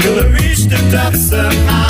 till I reach the top somehow.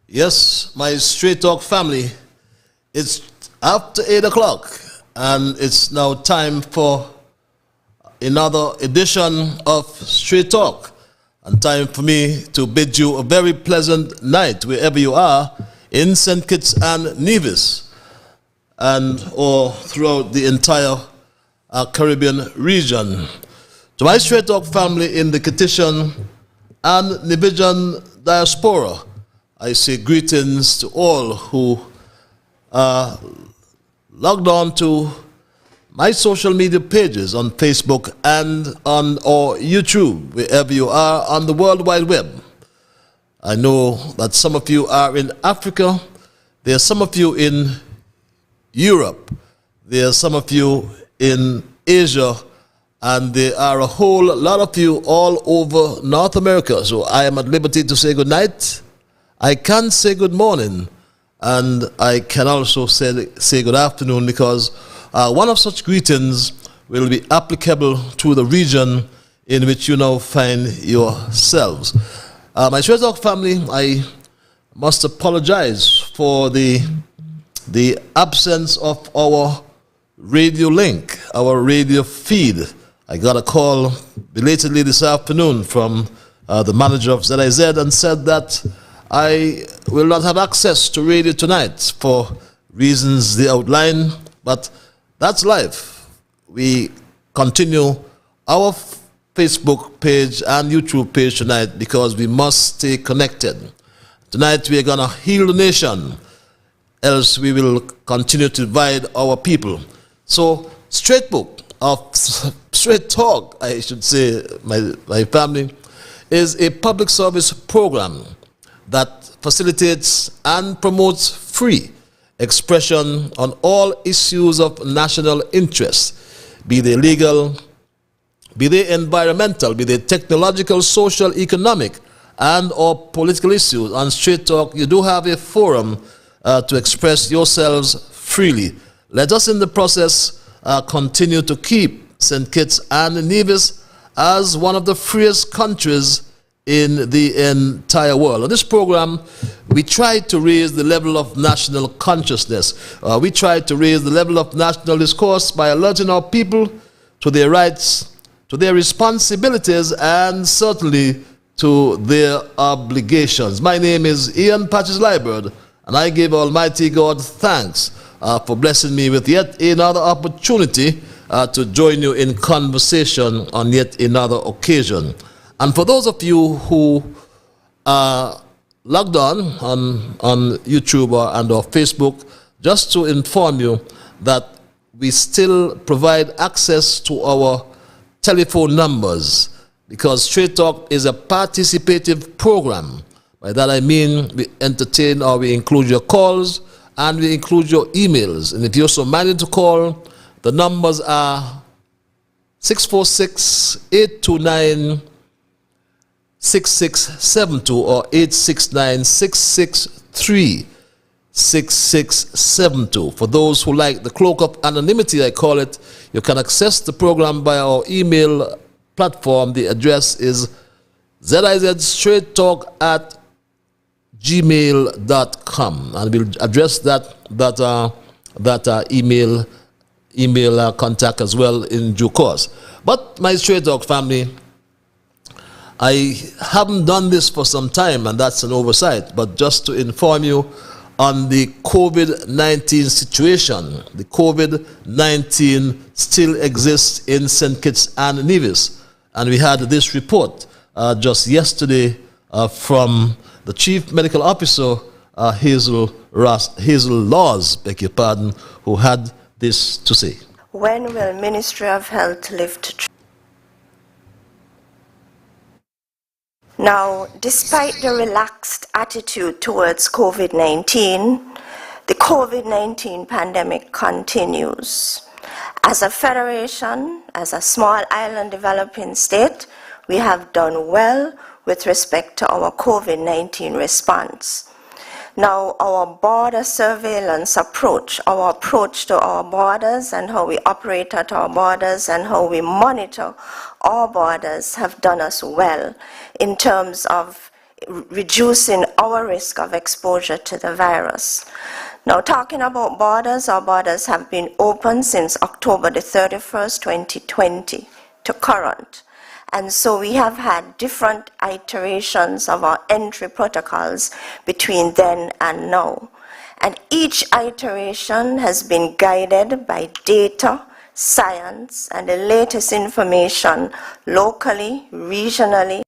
Yes, my Straight Talk family, it's after 8 o'clock and it's now time for another edition of Straight Talk, and time for me to bid you a very pleasant night wherever you are in St. Kitts and Nevis and or throughout the entire Caribbean region. To my Straight Talk family in the Kittitian and Nevian diaspora, I say greetings to all who are logged on to my social media pages on Facebook and on our YouTube, wherever you are on the World Wide Web. I know that some of you are in Africa, there are some of you in Europe, there are some of you in Asia, and there are a whole lot of you all over North America. So I am at liberty to say good night. I can say good morning, and I can also say good afternoon, because one of such greetings will be applicable to the region in which you now find yourselves. My Straight Talk family, I must apologize for the absence of our radio link, our radio feed. I got a call belatedly this afternoon from the manager of ZIZ and said that I will not have access to radio tonight for reasons they outline, but that's life. We continue our Facebook page and YouTube page tonight because we must stay connected. Tonight we are going to heal the nation, else we will continue to divide our people. So Straight Talk, I should say, my family, is a public service program that facilitates and promotes free expression on all issues of national interest, be they legal, be they environmental, be they technological, social, economic, and or political issues. On Straight Talk, you do have a forum to express yourselves freely. Let us in the process continue to keep St. Kitts and Nevis as one of the freest countries in the entire world. On this program, we try to raise the level of national consciousness. We try to raise the level of national discourse by alerting our people to their rights, to their responsibilities, and certainly to their obligations. My name is Ian Patches Liburd, and I give Almighty God thanks for blessing me with yet another opportunity to join you in conversation on yet another occasion. And for those of you who are logged on YouTube and or Facebook, just to inform you that we still provide access to our telephone numbers, because Straight Talk is a participative program. By that I mean we entertain or we include your calls and we include your emails. And if you're so minded to call, the numbers are 646-829-6672 or 869-663-6672. For those who like the cloak of anonymity, I call it, you can access the program by our email platform. The address is zizstraighttalk@gmail.com, and we'll address that email contact as well in due course. But my Straight Talk family, I haven't done this for some time, and that's an oversight, but just to inform you on the COVID-19 situation. The COVID-19 still exists in St. Kitts and Nevis, and we had this report just yesterday from the Chief Medical Officer, Hazel Laws, beg your pardon, who had this to say. When will Ministry of Health lift? Now, despite the relaxed attitude towards COVID-19, the COVID-19 pandemic continues. As a federation, as a small island developing state, we have done well with respect to our COVID-19 response. Now, our border surveillance approach, our approach to our borders and how we operate at our borders and how we monitor our borders have done us well in terms of reducing our risk of exposure to the virus. Now, talking about borders, our borders have been open since October the 31st, 2020 to current. And so we have had different iterations of our entry protocols between then and now. And each iteration has been guided by data, science, and the latest information locally, regionally.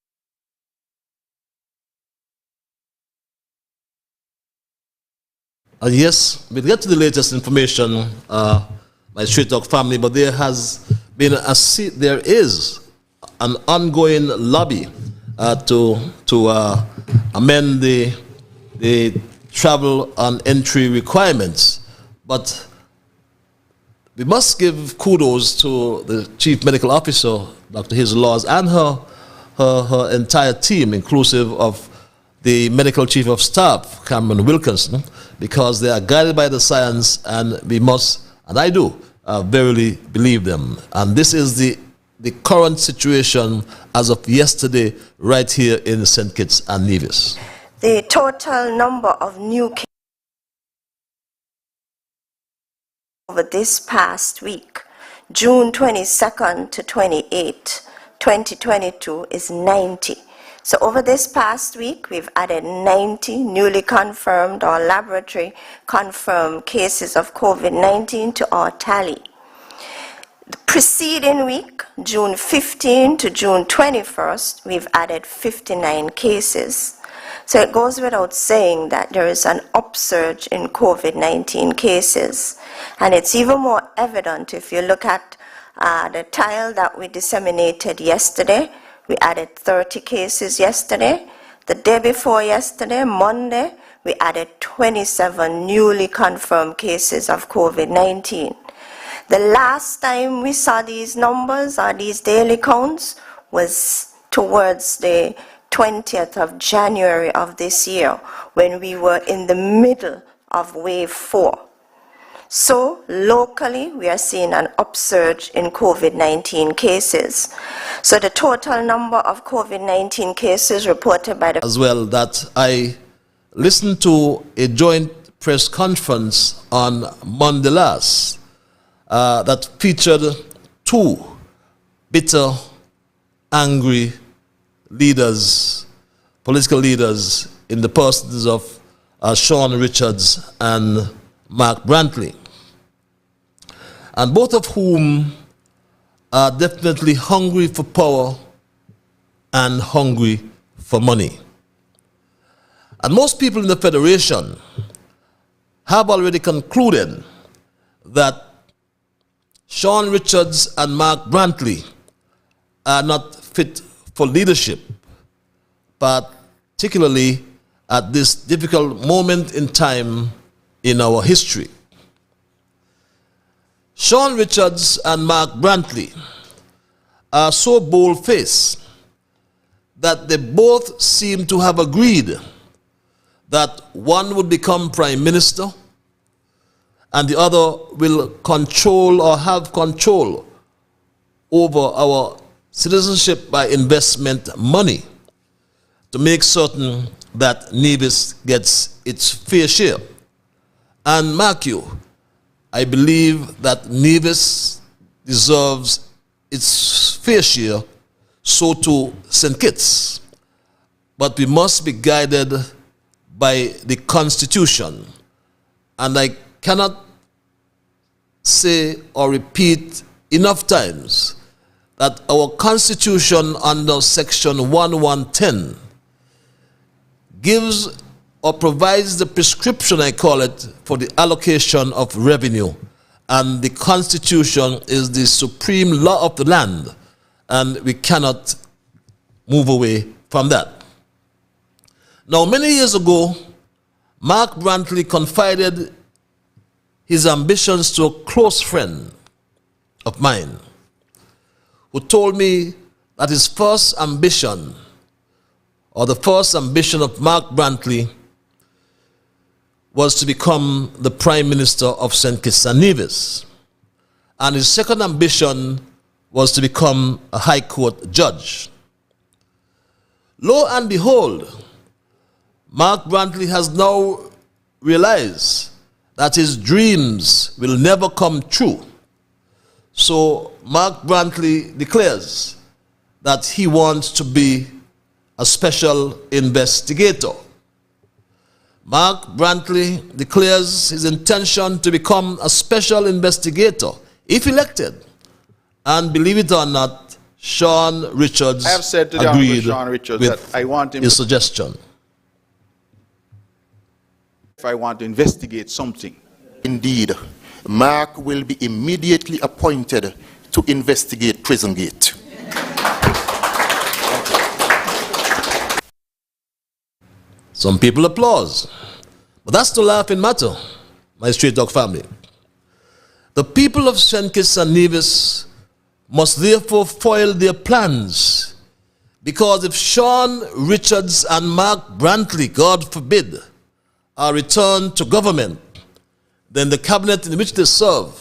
Yes, we'll get to the latest information, my Straight Talk family, but there is an ongoing lobby to amend the travel and entry requirements. But we must give kudos to the Chief Medical Officer, Dr. Hazel Laws, and her entire team, inclusive of the Medical Chief of Staff, Cameron Wilkinson, because they are guided by the science, and we must, and I do, verily believe them. And this is the current situation as of yesterday right here in St. Kitts and Nevis. The total number of new cases over this past week, June 22nd to 28, 2022, is 90. So over this past week, we've added 90 newly confirmed or laboratory confirmed cases of COVID-19 to our tally. The preceding week, June 15 to June 21st, we've added 59 cases. So it goes without saying that there is an upsurge in COVID-19 cases. And it's even more evident if you look at the tile that we disseminated yesterday. We added 30 cases yesterday. The day before yesterday, Monday, we added 27 newly confirmed cases of COVID-19. The last time we saw these numbers or these daily counts was towards the 20th of January of this year, when we were in the middle of wave 4. So locally, we are seeing an upsurge in COVID-19 cases. So the total number of COVID-19 cases reported by the... As well, that I listened to a joint press conference on Monday last that featured two bitter, angry leaders, political leaders, in the persons of Sean Richards and Mark Brantley, and both of whom are definitely hungry for power and hungry for money. And most people in the Federation have already concluded that Sean Richards and Mark Brantley are not fit for leadership, particularly at this difficult moment in time in our history. Sean Richards and Mark Brantley are so bold-faced that they both seem to have agreed that one would become prime minister and the other will control or have control over our citizenship by investment money to make certain that Nevis gets its fair share. And mark you, I believe that Nevis deserves its fair share, so too St. Kitts. But we must be guided by the Constitution. And I cannot say or repeat enough times that our Constitution under Section 1110 gives or provides the prescription, I call it, for the allocation of revenue. And the Constitution is the supreme law of the land, and we cannot move away from that. Now, many years ago, Mark Brantley confided his ambitions to a close friend of mine, who told me that his first ambition, or the first ambition of Mark Brantley, was to become the Prime Minister of St. Kitts and Nevis. And his second ambition was to become a High Court judge. Lo and behold, Mark Brantley has now realized that his dreams will never come true. So Mark Brantley declares that he wants to be a special investigator. Mark Brantley declares his intention to become a special investigator if elected. And believe it or not, Sean Richards I have said to agreed Sean Richards with that I want him his suggestion. if I want to investigate something. Indeed, Mark will be immediately appointed to investigate Prison Gate. Some people applause. But that's the laughing matter, my Straight Talk family. The people of St. Kitts and Nevis must therefore foil their plans, because if Sean Richards and Mark Brantley, God forbid, are returned to government, then the cabinet in which they serve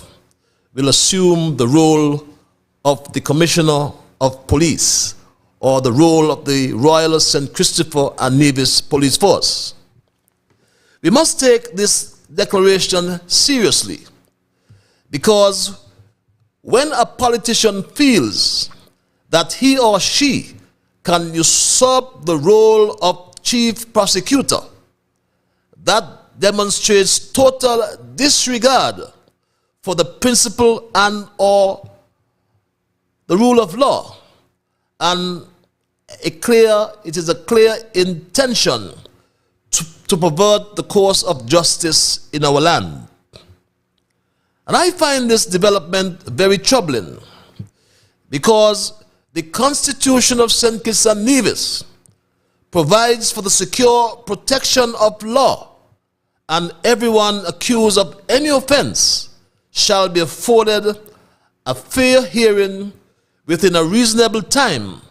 will assume the role of the Commissioner of Police, or the role of the Royal St. Christopher and Nevis Police Force. We must take this declaration seriously, because when a politician feels that he or she can usurp the role of chief prosecutor, that demonstrates total disregard for the principle and or the rule of law, and it is a clear intention to pervert the course of justice in our land. And I find this development very troubling, because the Constitution of St. Kitts and Nevis provides for the secure protection of law, and everyone accused of any offense shall be afforded a fair hearing within a reasonable time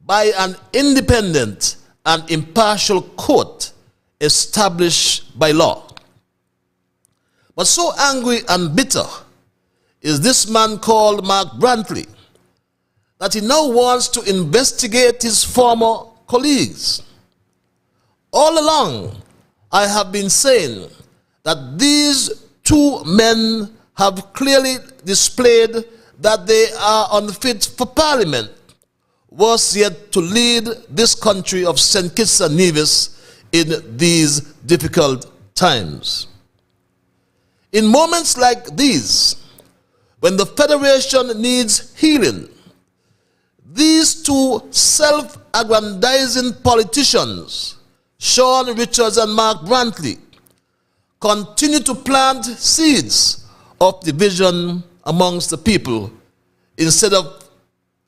by an independent and impartial court established by law. But so angry and bitter is this man called Mark Brantley that he now wants to investigate his former colleagues. All along, I have been saying that these two men have clearly displayed that they are unfit for parliament, worse yet to lead this country of St. Kitts and Nevis in these difficult times. In moments like these, when the Federation needs healing, these two self-aggrandizing politicians, Sean Richards and Mark Brantley, continue to plant seeds of division amongst the people instead of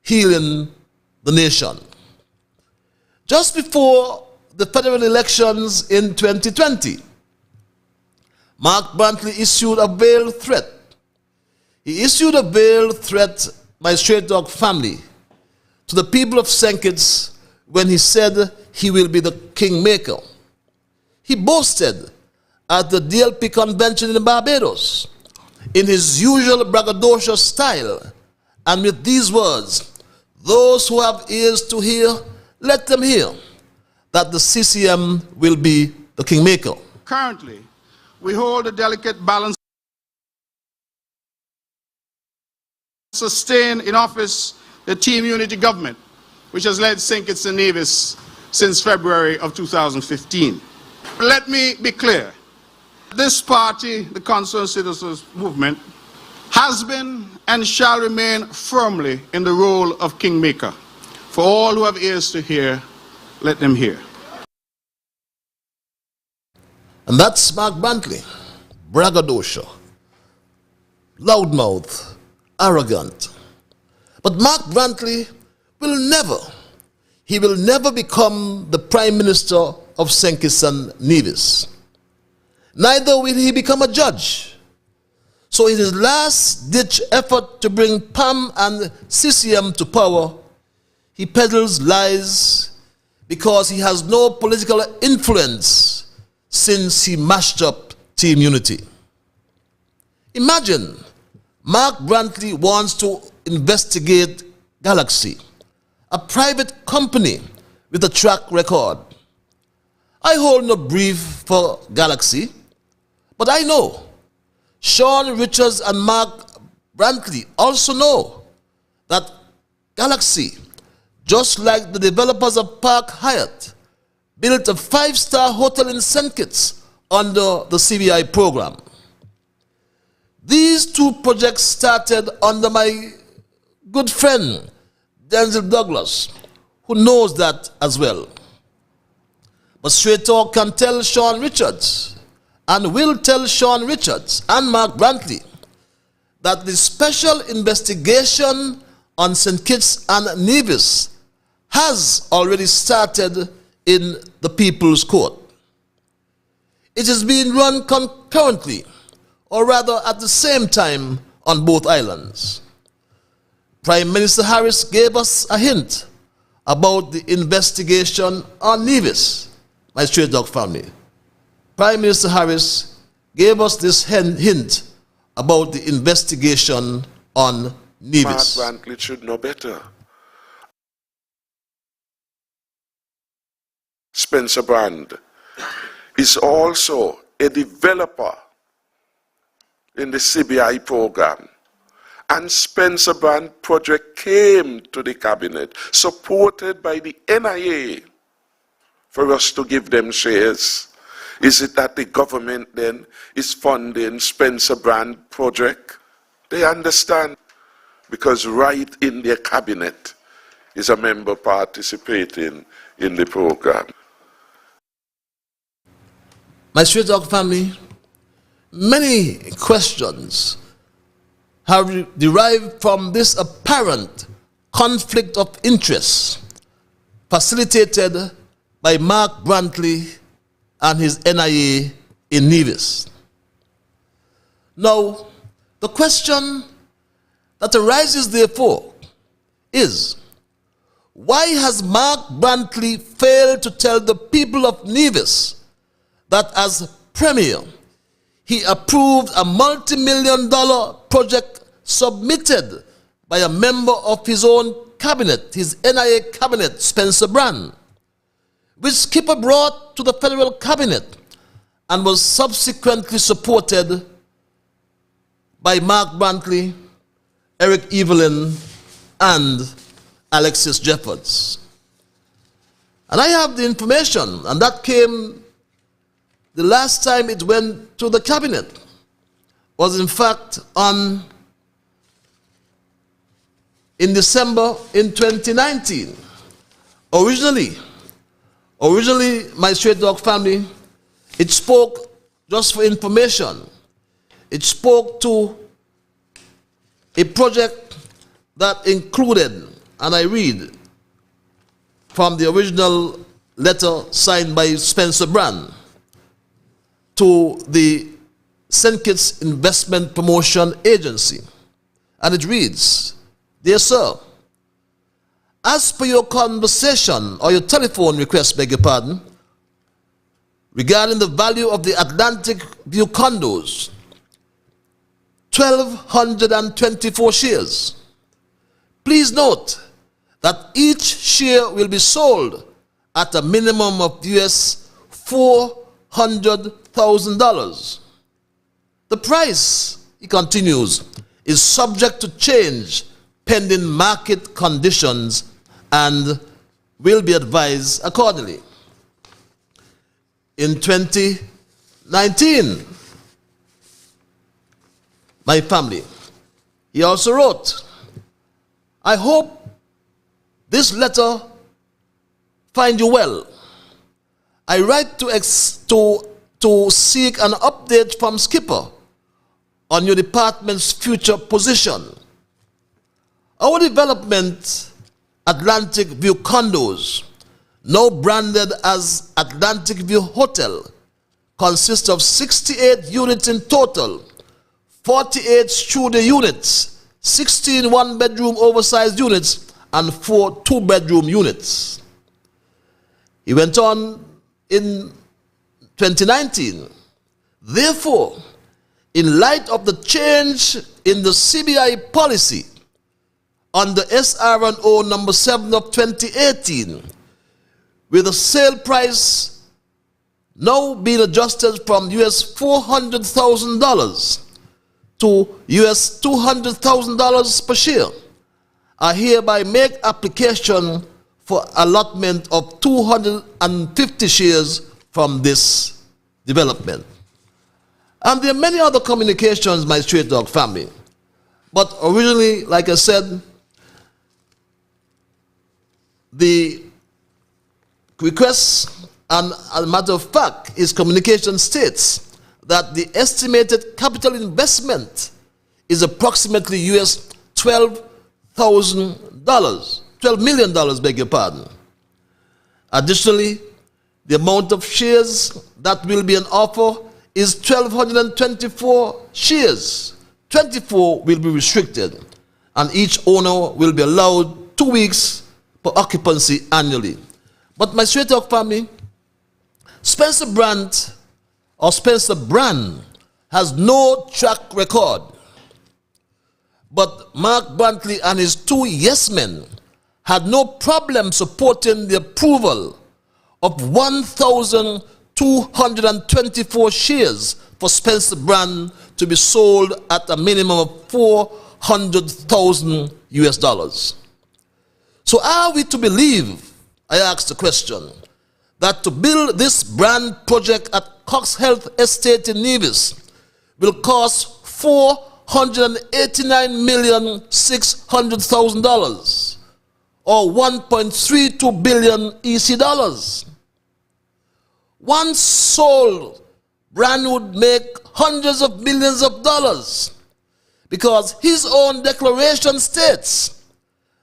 healing the nation. Just before the federal elections in 2020, Mark Brantley issued a veiled threat. He issued a veiled threat, my straight dog family, to the people of St. Kitts when he said he will be the kingmaker. He boasted at the DLP convention in Barbados in his usual braggadocious style and with these words, "Those who have ears to hear, let them hear, that the CCM will be the kingmaker." Currently, we hold a delicate balance to sustain in office the Team Unity government, which has led St. Kitts and Nevis since February of 2015. Let me be clear. This party, the Concerned Citizens Movement, has been and shall remain firmly in the role of kingmaker. For all who have ears to hear, let them hear. And that's Mark Brantley, braggadocio, loudmouth, arrogant. But Mark Brantley will never become the Prime Minister of St. Kitts and Nevis. Neither will he become a judge. So in his last-ditch effort to bring PAM and CCM to power, he peddles lies because he has no political influence since he mashed up Team Unity. Imagine Mark Brantley wants to investigate Galaxy, a private company with a track record. I hold no brief for Galaxy, but I know Sean Richards and Mark Brantley also know that Galaxy, just like the developers of Park Hyatt, built a 5-star hotel in St. Kitts under the CBI program. These two projects started under my good friend, Denzel Douglas, who knows that as well. But Straight Talk can tell Sean Richards, and will tell Sean Richards and Mark Brantley, that the special investigation on St. Kitts and Nevis has already started in the People's Court. It is being run concurrently, or rather at the same time, on both islands. Prime Minister Harris gave us a hint about the investigation on Nevis, my straight dog family. Prime Minister Harris gave us this hint about the investigation on Nevis. Mark Brantley should know better. Spencer Brand is also a developer in the CBI program. And Spencer Brand project came to the cabinet, supported by the NIA, for us to give them shares. Is it that the government then is funding Spencer Brand project? They understand, because right in their cabinet is a member participating in the program. My straight dog family, many questions have derived from this apparent conflict of interest facilitated by Mark Brantley and his NIA in Nevis. Now, the question that arises therefore is, why has Mark Brantley failed to tell the people of Nevis that as Premier, he approved a multi-million-dollar project submitted by a member of his own cabinet, his NIA cabinet, Spencer Brand, which Skipper brought to the federal cabinet and was subsequently supported by Mark Brantley, Eric Evelyn, and Alexis Jeffords. And I have the information, and that came the last time it went to the cabinet was in fact in December in 2019. Originally, my straight dog family, it spoke, just for information, it spoke to a project that included and I read from the original letter signed by Spencer Brand to the St. Kitts Investment Promotion Agency. And it reads, "Dear sir, as per your conversation or your telephone request, beg your pardon, regarding the value of the Atlantic View condos, 1,224 shares. Please note that each share will be sold at a minimum of US $400,000. The price," he continues, "is subject to change pending market conditions and will be advised accordingly." In 2019, my family, he also wrote, "I hope this letter find you well. I write to seek an update from Skipper on your department's future position. Our development, Atlantic View condos, now branded as Atlantic View Hotel, consists of 68 units in total, 48 studio units, 16 one-bedroom oversized units, and 4 two-bedroom units." He went on in 2019, "Therefore, in light of the change in the CBI policy under SRNO number 7 of 2018, with the sale price now being adjusted from US $400,000 to US $200,000 per share, I hereby make application for allotment of 250 shares from this development." And there are many other communications, my Straight Dog family. But originally, like I said, the request, and as a matter of fact, his communication states that the estimated capital investment is approximately US $12 million, beg your pardon. Additionally, the amount of shares that will be on offer is 1,224 shares. 24 will be restricted, and each owner will be allowed 2 weeks for occupancy annually. But my Straight Talk family, Spencer Brand has no track record. But Mark Brantley and his 2 yes men had no problem supporting the approval of 1,224 shares for Spencer Brand to be sold at a minimum of $400,000 US. So are we to believe, I ask the question, that to build this brand project at Cox Health Estate in Nevis will cost $489,600,000 or 1.32 billion EC dollars? Once sold, Brand would make hundreds of millions of dollars, because his own declaration states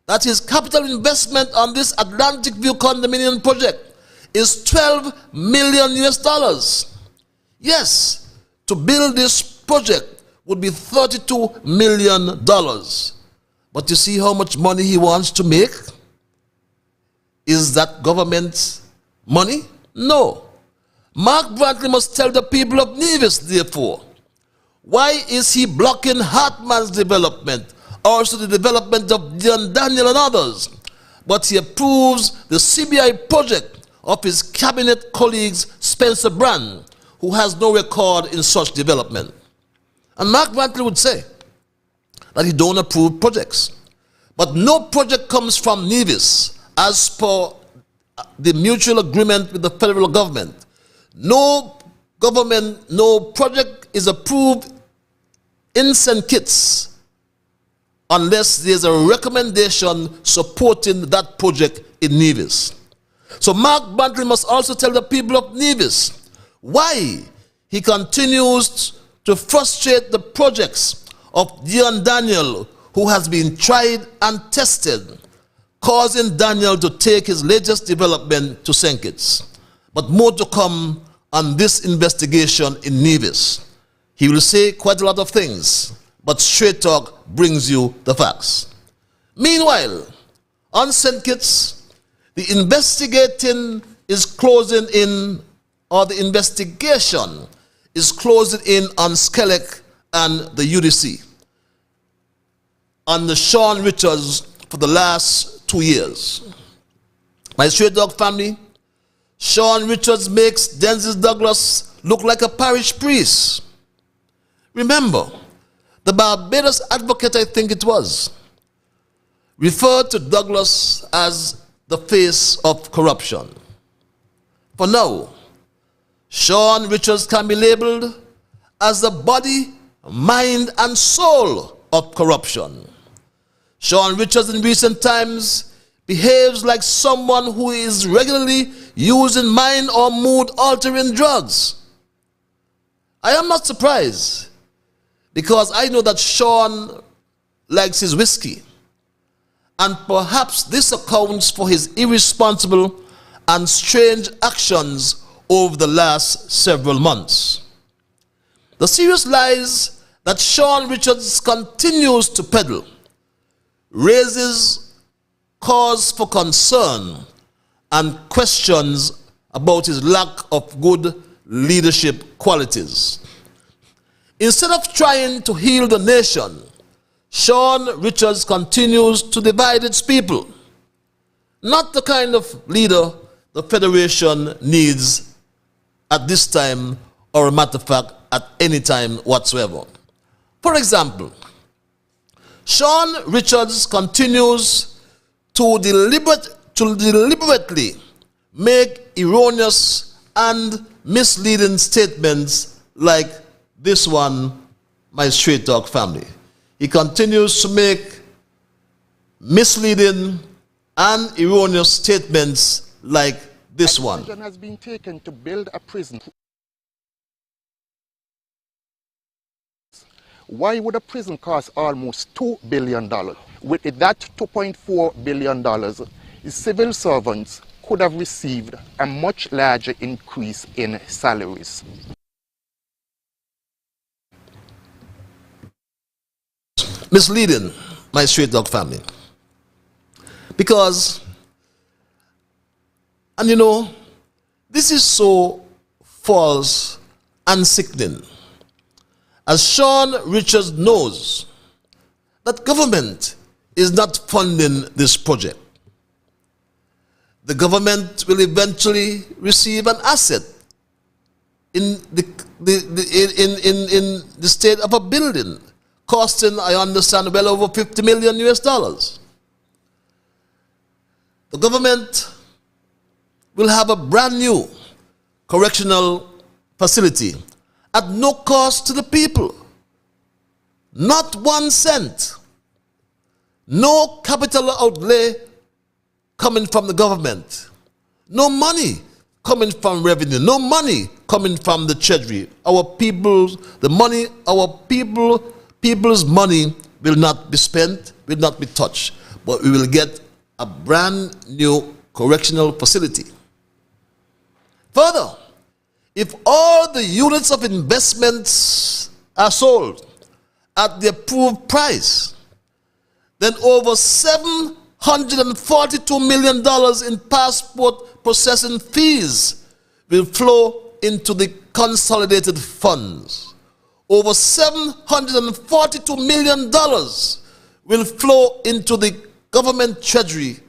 that his capital investment on this Atlantic View condominium project is $12 million US dollars. Yes, to build this project would be $32 million. But you see how much money he wants to make? Is that government money? No. Mark Brantley must tell the people of Nevis, therefore, why is he blocking Hartman's development, also the development of John Daniel and others, but he approves the CBI project of his cabinet colleagues Spencer Brand, who has no record in such development. And Mark Brantley would say that he don't approve projects. But no project comes from Nevis as per the mutual agreement with the federal government. No project is approved in St. Kitts unless there's a recommendation supporting that project in Nevis. So Mark Brantley must also tell the people of Nevis why he continues to frustrate the projects of Dion Daniel, who has been tried and tested, causing Daniel to take his latest development to St. Kitts. But more to come on this investigation in Nevis. He will say quite a lot of things, but Straight Talk brings you the facts. Meanwhile, on St. Kitts, the investigation is closing in on Skelec and the UDC, under Sean Richards for the last 2 years. My Straight Dog family, Sean Richards makes Denzel Douglas look like a parish priest. Remember, the Barbados Advocate, I think it was, referred to Douglas as the face of corruption. For now, Sean Richards can be labeled as the body, mind, and soul of corruption. Sean Richards in recent times behaves like someone who is regularly using mind or mood-altering drugs. I am not surprised, because I know that Sean likes his whiskey, and perhaps this accounts for his irresponsible and strange actions over the last several months. The serious lies that Sean Richards continues to peddle raises cause for concern and questions about his lack of good leadership qualities. Instead of trying to heal the nation, Sean Richards continues to divide its people. Not the kind of leader the Federation needs at this time, or a matter of fact, at any time whatsoever. For example, Sean Richards continues to deliberately make erroneous and misleading statements like this one, my Straight Talk family. He continues to make misleading and erroneous statements like this one. Action has been taken to build a prison. Why would a prison cost almost $2 billion? With that $2.4 billion, the civil servants could have received a much larger increase in salaries. Misleading, my Straight Dog family. Because, and you know, this is so false and sickening, as Sean Richards knows that government is not funding this project. The government will eventually receive an asset in the state of a building costing, I understand, well over $50 million US. The government will have a brand new correctional facility at no cost to the people. Not 1 cent. No capital outlay coming from the government. No money coming from revenue. No money coming from the treasury. Our people's, the money, our people's money will not be spent, will not be touched. But we will get a brand new correctional facility. Further, if all the units of investments are sold at the approved price, then over $742 million in passport processing fees will flow into the consolidated funds. Over $742 million will flow into the government treasury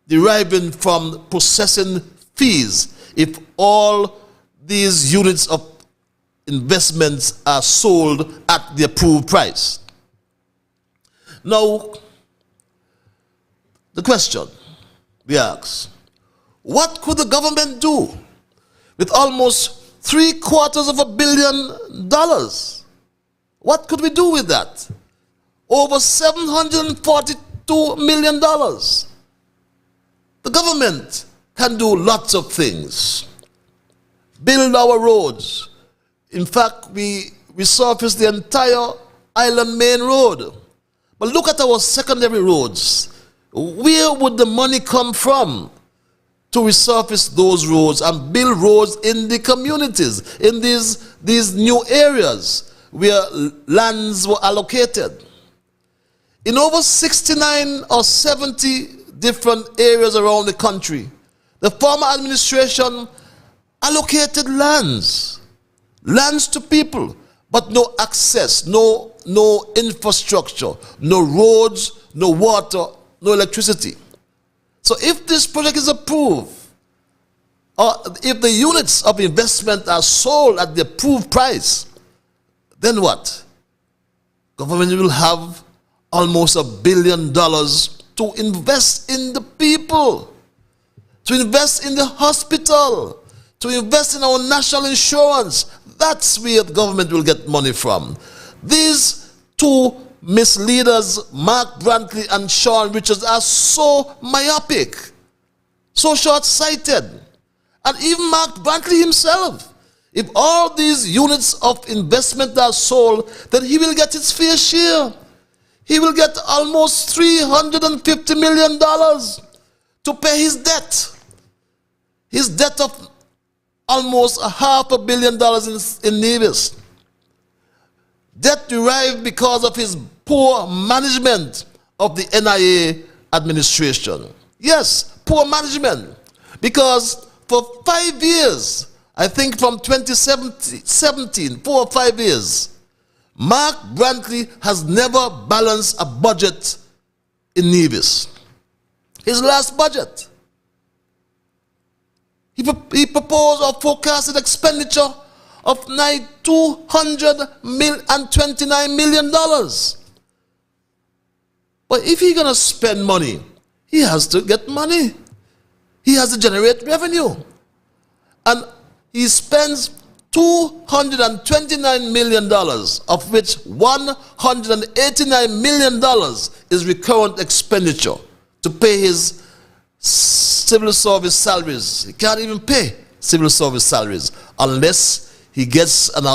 deriving from processing fees if all these units of investments are sold at the approved price. Now, the question we ask, what could the government do with almost $750 million? What could we do with that? Over $742 million. The government can do lots of things. Build our roads. In fact, we resurfaced the entire Island Main Road. But look at our secondary roads. Where would the money come from to resurface those roads and build roads in the communities, in these new areas where lands were allocated? In over 69 or 70 different areas around the country, the former administration allocated lands to people, but no access, no infrastructure, no roads, no water, no electricity. So if this project is approved, or if the units of investment are sold at the approved price, then what? Government will have almost $1 billion to invest in the people, to invest in the hospital, to invest in our national insurance. That's where the government will get money from. These two misleaders, Mark Brantley and Sean Richards, are so myopic, so short-sighted. And even Mark Brantley himself, if all these units of investment are sold, then he will get his fair share. He will get almost $350 million to pay his debt. His debt of almost $500 million in Nevis. Debt derived because of his poor management of the NIA administration. Yes, poor management. Because for 5 years, I think from 2017, 4 or 5 years, Mark Brantley has never balanced a budget in Nevis. His last budget, he proposed or forecasted expenditure of $229 million. But if he's going to spend money, he has to get money. He has to generate revenue. And he spends $229 million, of which $189 million is recurrent expenditure to pay his civil service salaries. He can't even pay civil service salaries unless he gets an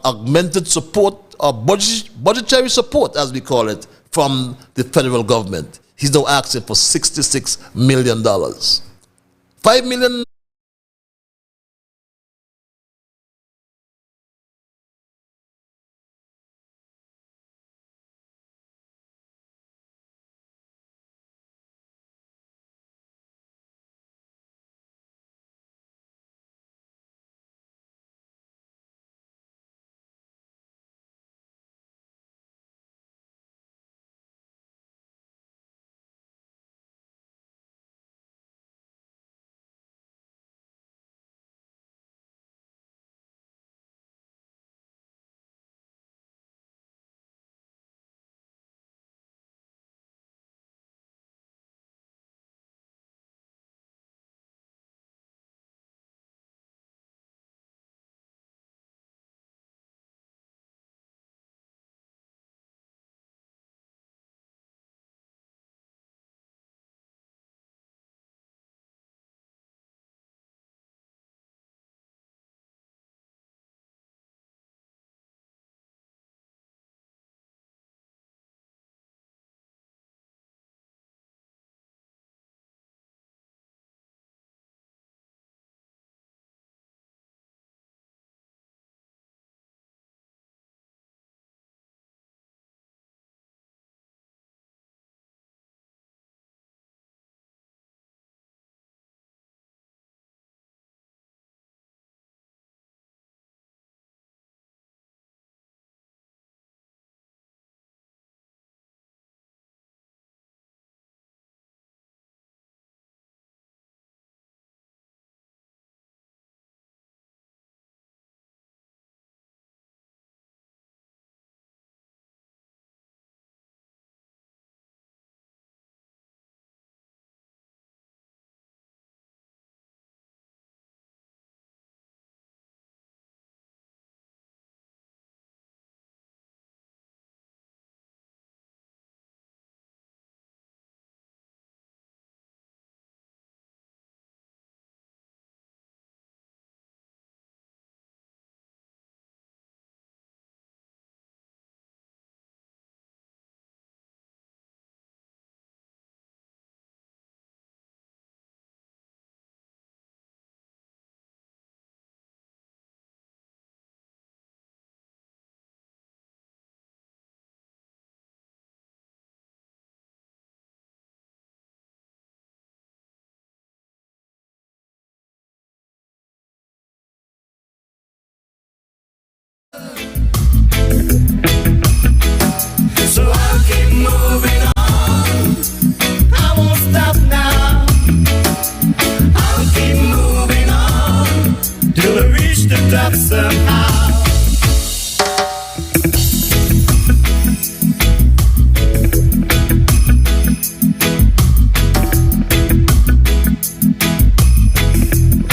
augmented support or budgetary support, as we call it, from the federal government. He's now asking for $66 million. $5 million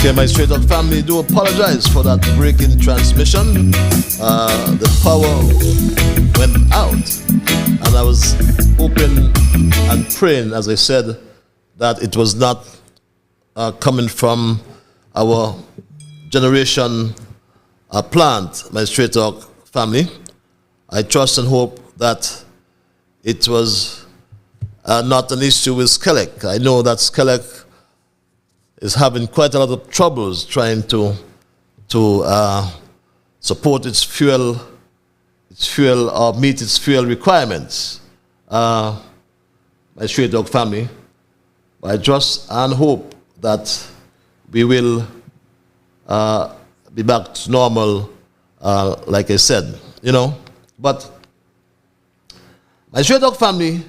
Okay, my Straight Talk family, do apologize for that break in transmission. The power went out, and I was hoping and praying, as I said, that it was not coming from our generation plant, my Straight Talk family. I trust and hope that it was not an issue with Skelec. I know that Skelec is having quite a lot of troubles trying to support its fuel or meet its fuel requirements. My Straight Dog family, I trust and hope that we will be back to normal, like I said, you know. But my Straight Dog family,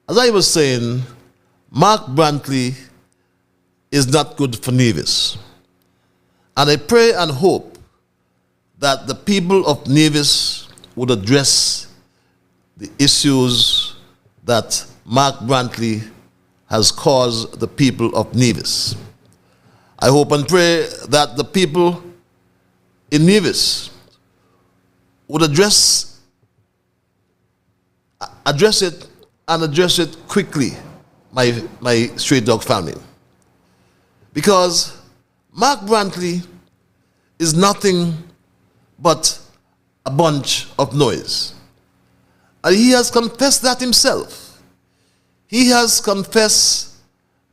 as I was saying, Mark Brantley is not good for Nevis. And I pray and hope that the people of Nevis would address the issues that Mark Brantley has caused the people of Nevis. I hope and pray that the people in Nevis would address it and address it quickly, my Straight Dog family. Because Mark Brantley is nothing but a bunch of noise. And he has confessed that himself. He has confessed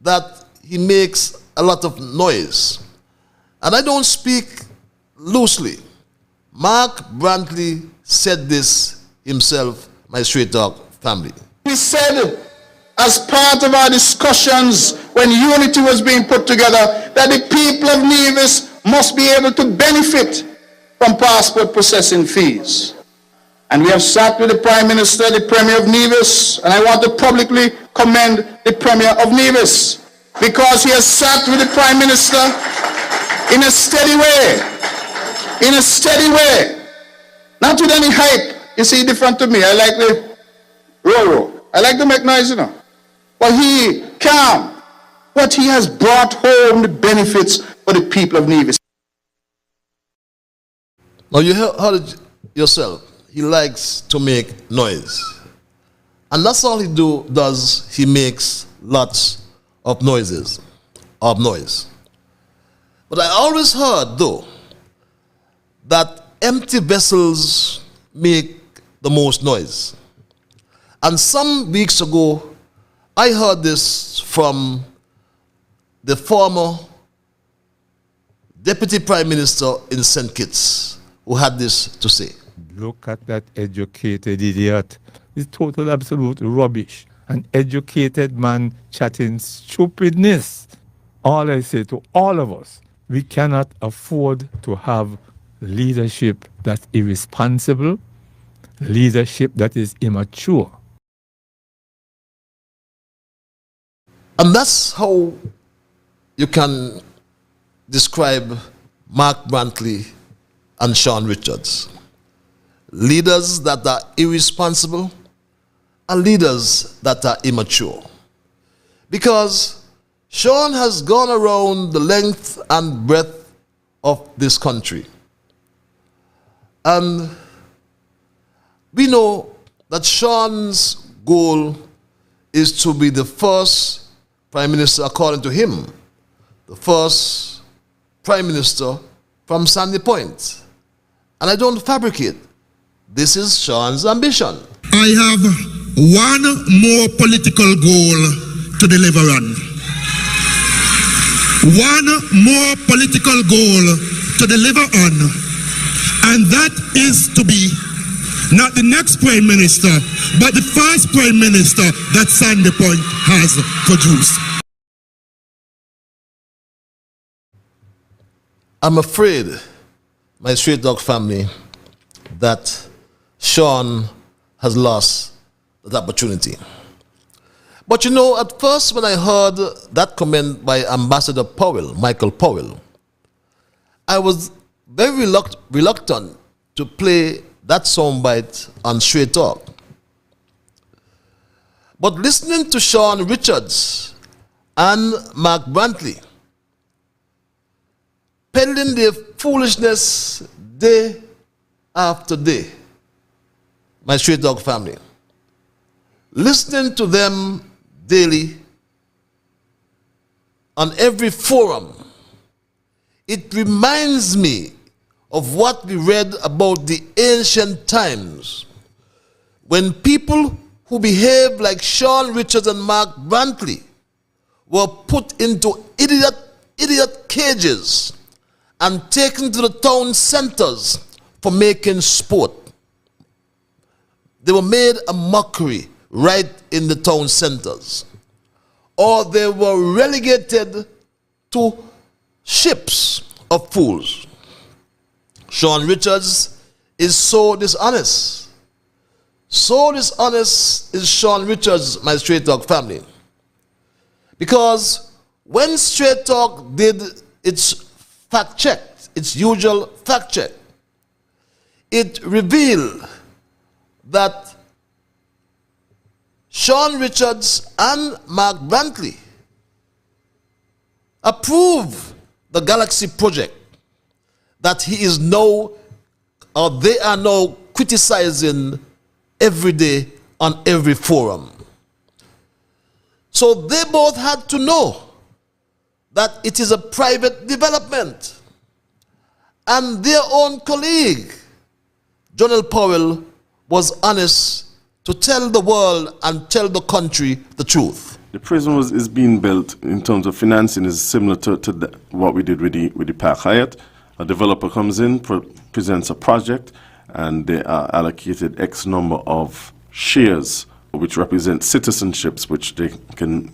that he makes a lot of noise. And I don't speak loosely. Mark Brantley said this himself, my Straight Talk family. We said, as part of our discussions when unity was being put together, that the people of Nevis must be able to benefit from passport processing fees. And we have sat with the Prime Minister, the Premier of Nevis, and I want to publicly commend the Premier of Nevis, because he has sat with the Prime Minister in a steady way, not with any hype. You see, different to me. I like the row. I like to make noise, you know. But he calm. But he has brought home the benefits for the people of Nevis. Now you heard it yourself. He likes to make noise. And that's all he does. He makes lots of noise. But I always heard, though, that empty vessels make the most noise. And some weeks ago, I heard this from the former Deputy Prime Minister in St. Kitts, who had this to say. Look at that educated idiot. It's total absolute rubbish. An educated man chatting stupidness. All I say to all of us, we cannot afford to have leadership that's irresponsible, leadership that is immature. And that's how you can describe Mark Brantley and Sean Richards. Leaders that are irresponsible and leaders that are immature. Because Sean has gone around the length and breadth of this country. And we know that Sean's goal is to be the first Prime Minister, according to him, the first Prime Minister from Sandy Point. And I don't fabricate. This is Sean's ambition. I have one more political goal to deliver on. One more political goal to deliver on. And that is to be not the next Prime Minister, but the first Prime Minister that Sandy Point has produced. I'm afraid, my Straight Dog family, that Sean has lost that opportunity. But you know, at first when I heard that comment by Ambassador Powell, Michael Powell, I was very reluctant to play that soundbite on Straight Talk. But listening to Sean Richards and Mark Brantley, peddling their foolishness day after day. My Straight Dog family. Listening to them daily on every forum, it reminds me of what we read about the ancient times when people who behaved like Sean Richards and Mark Brantley were put into idiot cages and taken to the town centers for making sport. They were made a mockery right in the town centers. Or they were relegated to ships of fools. Sean Richards is so dishonest. So dishonest is Sean Richards, my Straight Talk family. Because when Straight Talk did its fact check, its usual fact check, it revealed that Sean Richards and Mark Brantley approve the Galaxy project that he is now, or they are now criticizing every day on every forum. So they both had to know that it is a private development. And their own colleague, Jonel Powell, was honest to tell the world and tell the country the truth. The prison is being built in terms of financing is similar to what we did with the Park Hyatt. A developer comes in, presents a project, and they are allocated X number of shares, which represent citizenships, which they can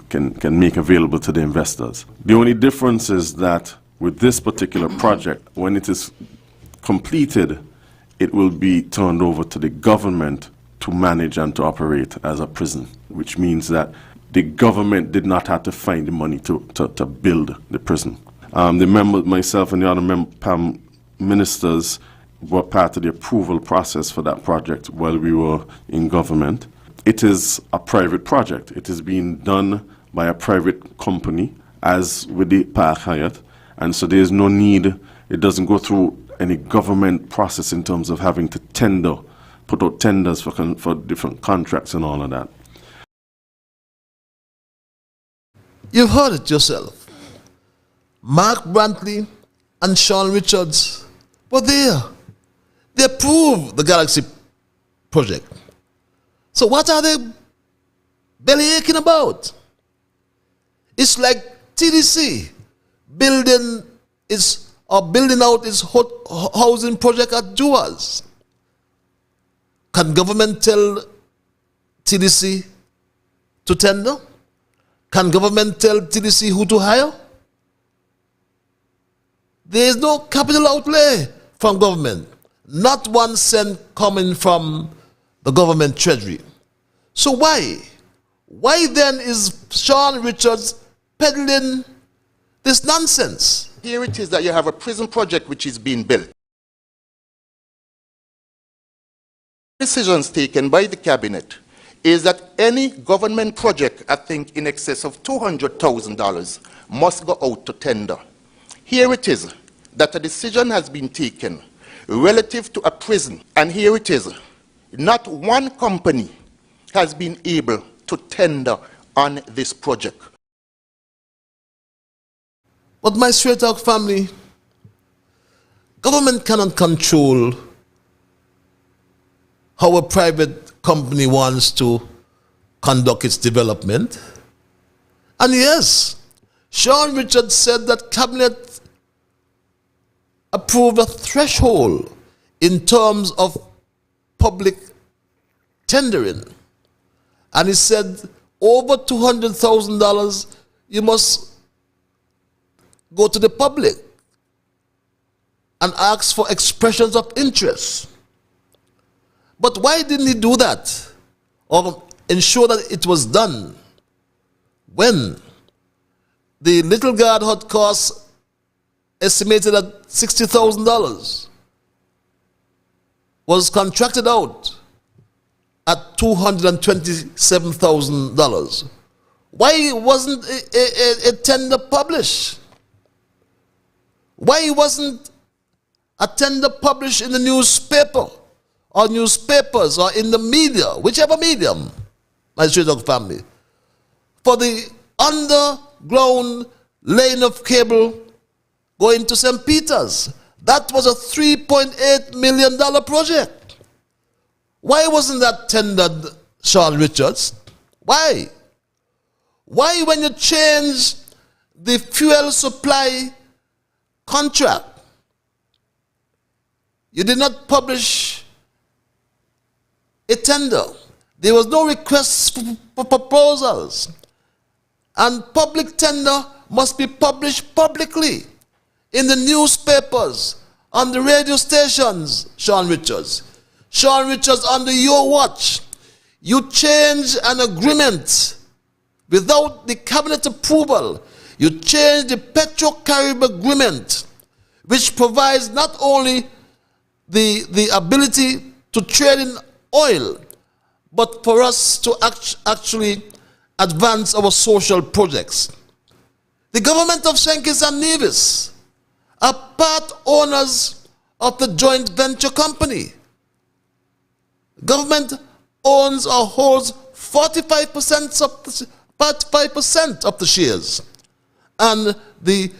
make available to the investors. The only difference is that with this particular project, when it is completed, it will be turned over to the government to manage and to operate as a prison, which means that the government did not have to find the money to build the prison. The member, myself and the other ministers were part of the approval process for that project while we were in government. It is a private project. It is being done by a private company, as with the Park Hyatt, and so there is no need, it doesn't go through any government process in terms of having to tender, put out tenders for different contracts and all of that. You've heard it yourself. Mark Brantley and Sean Richards were there. They approved the Galaxy project. So what are they belly aching about? It's like TDC building out its housing project at Juas. Can government tell TDC to tender? Can government tell TDC who to hire? There is no capital outlay from government. Not 1 cent coming from the government treasury. So why? Why then is Sean Richards peddling this nonsense? Here it is that you have a prison project which is being built. Decisions taken by the cabinet is that any government project, I think in excess of $200,000, must go out to tender. Here it is that a decision has been taken relative to a prison, and here it is, not one company has been able to tender on this project. But my Straight Talk family, government cannot control how a private company wants to conduct its development. And yes, Sean Richards said that cabinet approved a threshold in terms of public tendering. And he said over $200,000 you must go to the public and ask for expressions of interest. But why didn't he do that or ensure that it was done when the Little Guard hut cost estimated at $60,000 was contracted out at $227,000? Why wasn't a tender published? Why wasn't a tender published in the newspaper or newspapers or in the media, whichever medium, my Straight Talk family, for the underground laying of cable going to St. Peter's? That was a $3.8 million project. Why wasn't that tendered, Sean Richards? Why? Why, when you change the fuel supply contract, you did not publish a tender? There was no request for proposals. And public tender must be published publicly in the newspapers, on the radio stations, Sean Richards. Sean Richards, under your watch, you change an agreement without the cabinet approval. You change the Petro-Carib agreement, which provides not only the ability to trade in oil, but for us to actually advance our social projects. The government of St. Kitts and Nevis are part owners of the joint venture company. Government owns or holds 45% of the shares. And the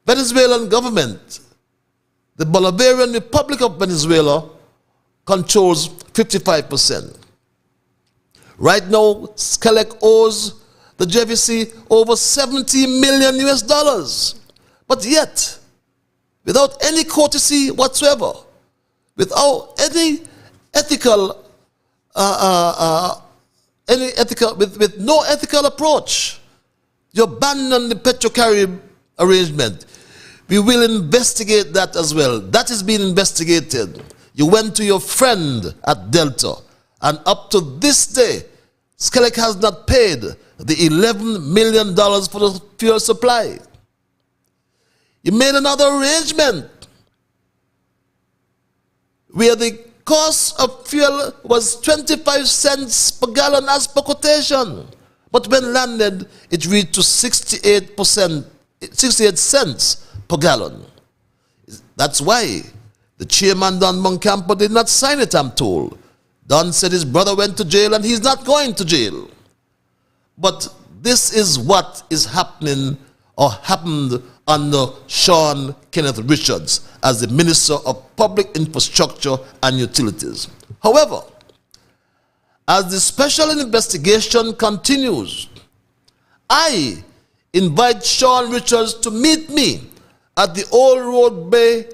Venezuelan government, the Bolivarian Republic of Venezuela, controls 55%. Right now, Skelec owes the JVC over $70 million US. But yet, without any courtesy whatsoever, without any ethical, with no ethical approach, you abandon the Petro-Carib arrangement. We will investigate that as well. That is being investigated. You went to your friend at Delta, and up to this day, Skelec has not paid the $11 million for the fuel supply. You made another arrangement where the cost of fuel was 25 cents per gallon as per quotation. But when landed, it reached to 68 cents per gallon. That's why the chairman, Don Moncampo, did not sign it, I'm told. Don said his brother went to jail and he's not going to jail. But this is what is happening or happened under Sean Kenneth Richards as the Minister of Public Infrastructure and Utilities. However, as the special investigation continues, I invite Sean Richards to meet me at the Old Road Bay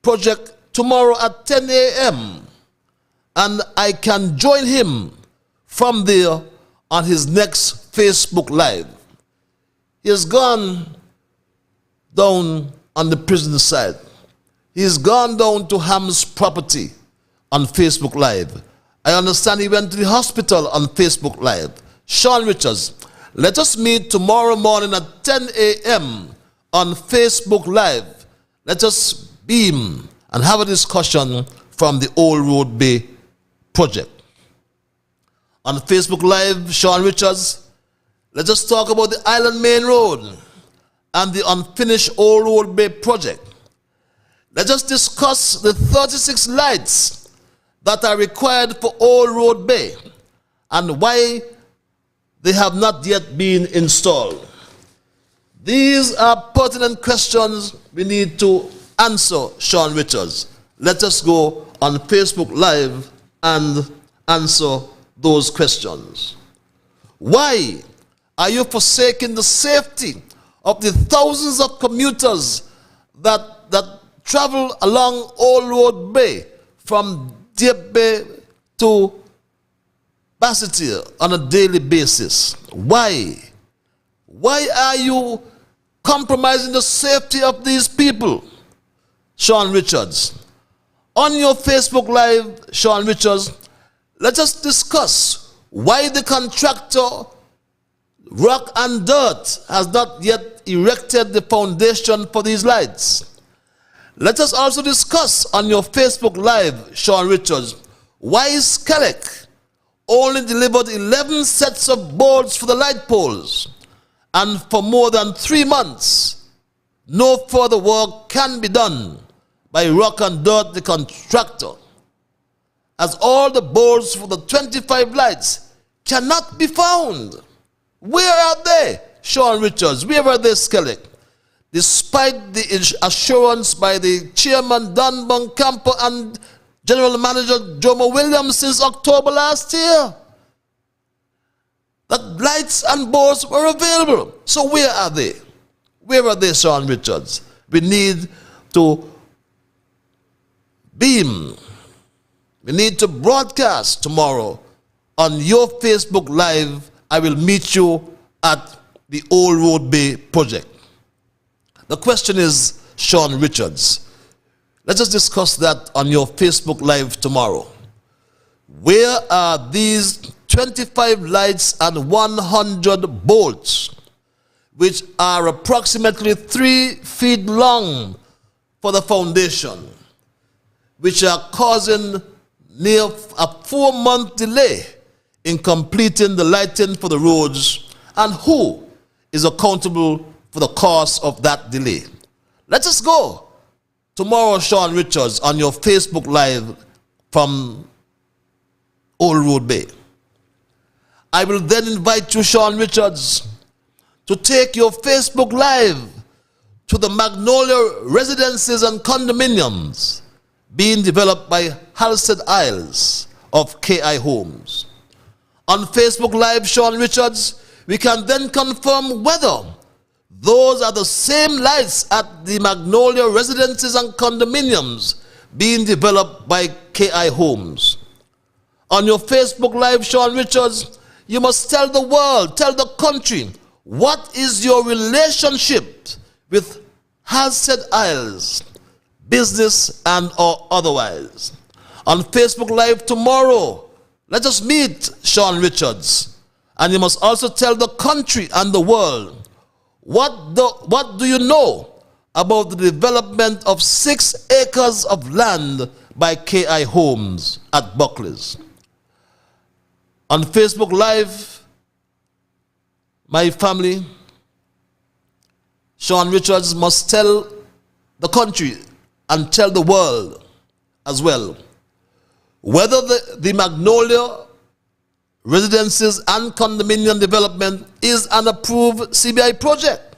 project tomorrow at 10 a.m. and I can join him from there on his next Facebook Live. He has gone down on the prison side. He's gone down to Ham's property on Facebook Live. I understand he went to the hospital on Facebook Live. Sean Richards, let us meet tomorrow morning at 10 a.m. on Facebook Live. Let us beam and have a discussion from the Old Road Bay project. On Facebook Live, Sean Richards, let us talk about the Island Main Road and the unfinished Old Road Bay project. Let us discuss the 36 lights that are required for Old Road Bay and why they have not yet been installed. These are pertinent questions we need to answer, Sean Richards. Let us go on Facebook Live and answer those questions. Why are you forsaking the safety of the thousands of commuters that travel along Old Road Bay from Deep Bay to Basseterre on a daily basis? Why? Why are you compromising the safety of these people? Sean Richards. On your Facebook Live, Sean Richards, let us discuss why the contractor, Rock and Dirt, has not yet erected the foundation for these lights. Let us also discuss on your Facebook Live, Sean Richards, why Skelec only delivered 11 sets of boards for the light poles, and for more than 3 months, no further work can be done by Rock and Dirt, the contractor, as all the boards for the 25 lights cannot be found. Where are they, Sean Richards? Where are they, Skellig? Despite the assurance by the chairman, Don Boncampo, and General Manager Jomo Williams since October last year, that lights and boards were available. So where are they? Where are they, Sean Richards? We need to beam. We need to broadcast tomorrow on your Facebook Live. I will meet you at the Old Road Bay project. The question is, Sean Richards, let us discuss that on your Facebook Live tomorrow. Where are these 25 lights and 100 bolts, which are approximately 3 feet long for the foundation, which are causing near a 4-month delay in completing the lighting for the roads, and who is accountable for the cost of that delay? Let us go tomorrow, Sean Richards, on your Facebook Live from Old Road Bay. I will then invite you, Sean Richards, to take your Facebook Live to the Magnolia residences and condominiums being developed by Halstead Isles of KI Homes. On Facebook Live, Sean Richards, we can then confirm whether those are the same lights at the Magnolia residences and condominiums being developed by KI Homes. On your Facebook Live, Sean Richards, you must tell the world, tell the country, what is your relationship with Halstead Isles, business and or otherwise. On Facebook Live tomorrow, let us meet Sean Richards, and you must also tell the country and the world, what do you know about the development of 6 acres of land by KI Homes at Buckley's. On Facebook Live, my family, Sean Richards must tell the country and tell the world as well whether the Magnolia residences and condominium development is an approved CBI project.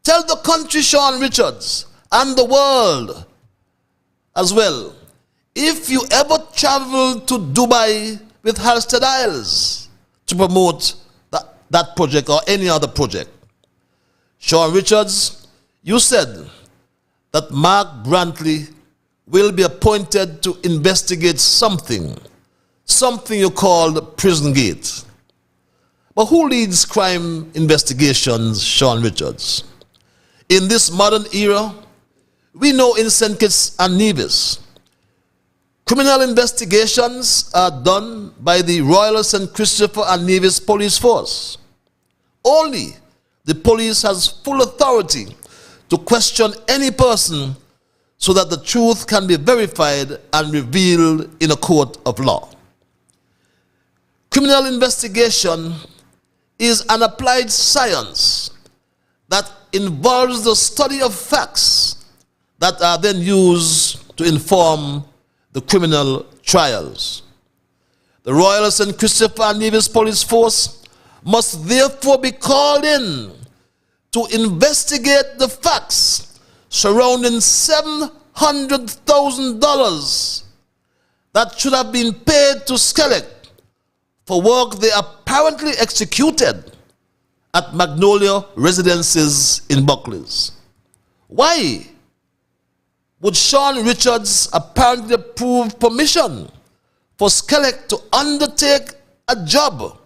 Tell the country, Sean Richards, and the world as well, if you ever travel to Dubai with Halstead Isles to promote that project or any other project. Sean Richards, you said that Mark Brantley will be appointed to investigate something you called Prison Gate. But who leads crime investigations, Sean Richards? In this modern era, we know in St. Kitts and Nevis, criminal investigations are done by the Royal St. Christopher and Nevis Police Force. Only the police has full authority to question any person so that the truth can be verified and revealed in a court of law. Criminal investigation is an applied science that involves the study of facts that are then used to inform the criminal trials. The Royal St. Christopher and Nevis Police Force must therefore be called in to investigate the facts surrounding $700,000 that should have been paid to Skellig for work they apparently executed at Magnolia residences in Buckley's. Why would Sean Richards apparently approve permission for Skellig to undertake a job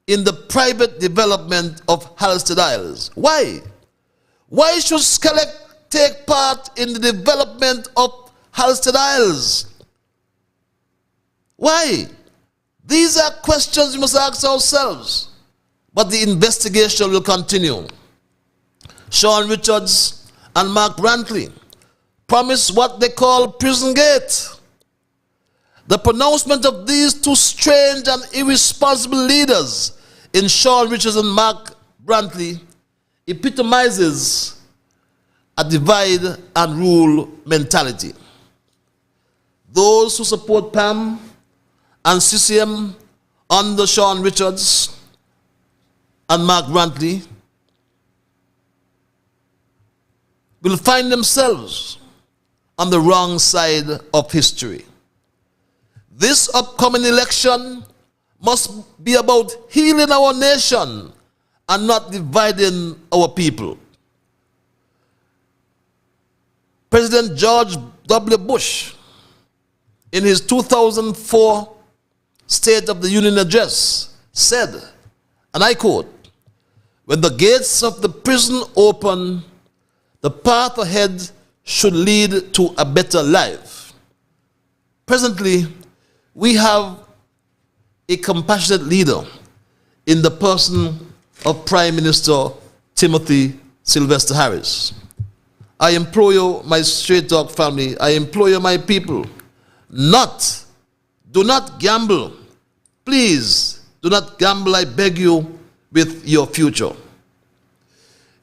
in the private development of Halstead Isles? Why? Why should Skellig take part in the development of Halstead Isles? Why? These are questions we must ask ourselves. But the investigation will continue. Sean Richards and Mark Brantley promised what they call Prison Gate. The pronouncement of these two strange and irresponsible leaders in Sean Richards and Mark Brantley epitomizes a divide and rule mentality. Those who support PAM and CCM under Sean Richards and Mark Brantley will find themselves on the wrong side of history. This upcoming election must be about healing our nation and not dividing our people. President George W. Bush, in his 2004 State of the Union address, said, and I quote, "When the gates of the prison open, the path ahead should lead to a better life." Presently, we have a compassionate leader in the person of Prime Minister Timothy Sylvester Harris. I implore you, my Straight Talk family, I implore you, my people, do not gamble. Please, do not gamble, I beg you, with your future.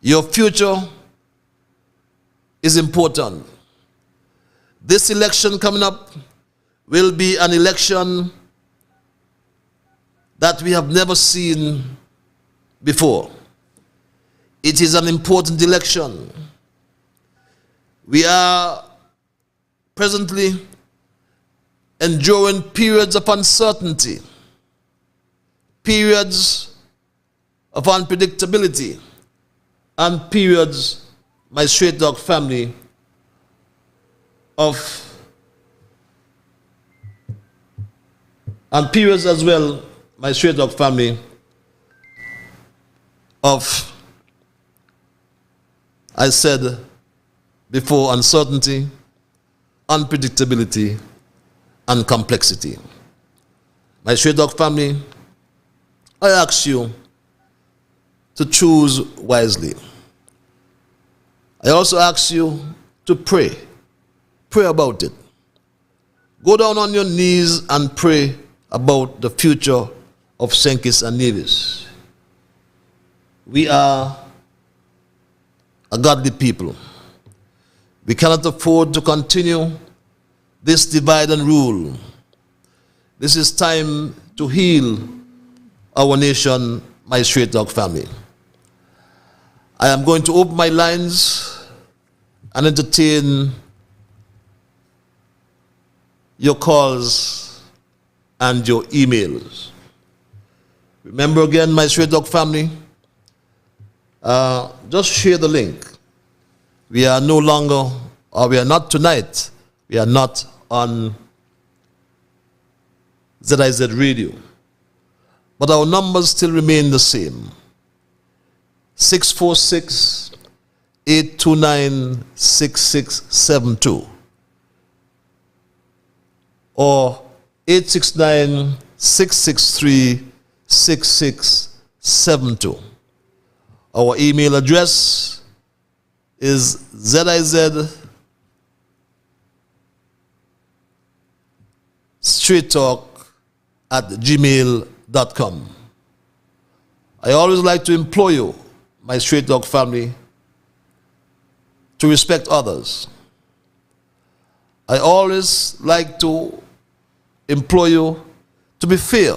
Your future is important. This election coming up will be an election that we have never seen before. It is an important election. We are presently enduring periods of uncertainty, periods of unpredictability, and periods, my Straight Dog family, and periods as well, my Straight Dog family, of, I said before, uncertainty, unpredictability, and complexity. My Straight Dog family, I ask you to choose wisely. I also ask you to pray. Pray about it. Go down on your knees and pray about the future of St. Kitts and Nevis. We are a godly people. We cannot afford to continue this divide and rule. This is time to heal our nation, my Straight Dog family. I am going to open my lines and entertain your calls and your emails. Remember again, my Straight Dog family, just share the link. We are no longer, or we are not tonight, we are not on ZIZ Radio. But our numbers still remain the same. 646-829-6672 or 869-663-6672. Our email address is zizstraighttalk@gmail.com. I always like to implore you, my Straight Dog family, to respect others. I always like to implore you to be fair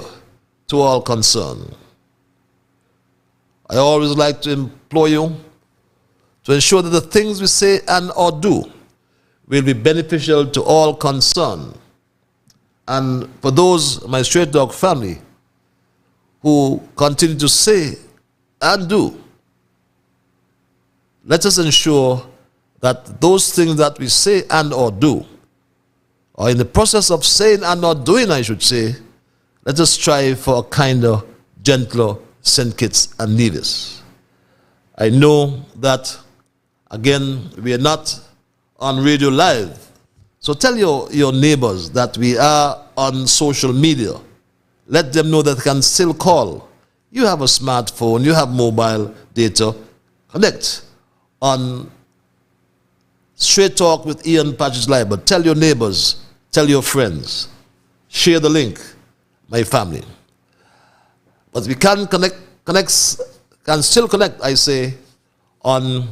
to all concerned. I always like to implore you to ensure that the things we say and or do will be beneficial to all concerned. And for those, my Straight Dog family, who continue to say and do, let us ensure that those things that we say and or do, or in the process of saying and not doing, I should say, let us strive for a kinder, gentler St. Kitts and Nevis. I know that, again, we are not on radio live, so tell your neighbors that we are on social media. Let them know that they can still call. You have a smartphone, you have mobile data. Connect on Straight Talk with Ian Patches Liburd. Tell your neighbors, tell your friends. Share the link, my family. But we can can still connect, I say, on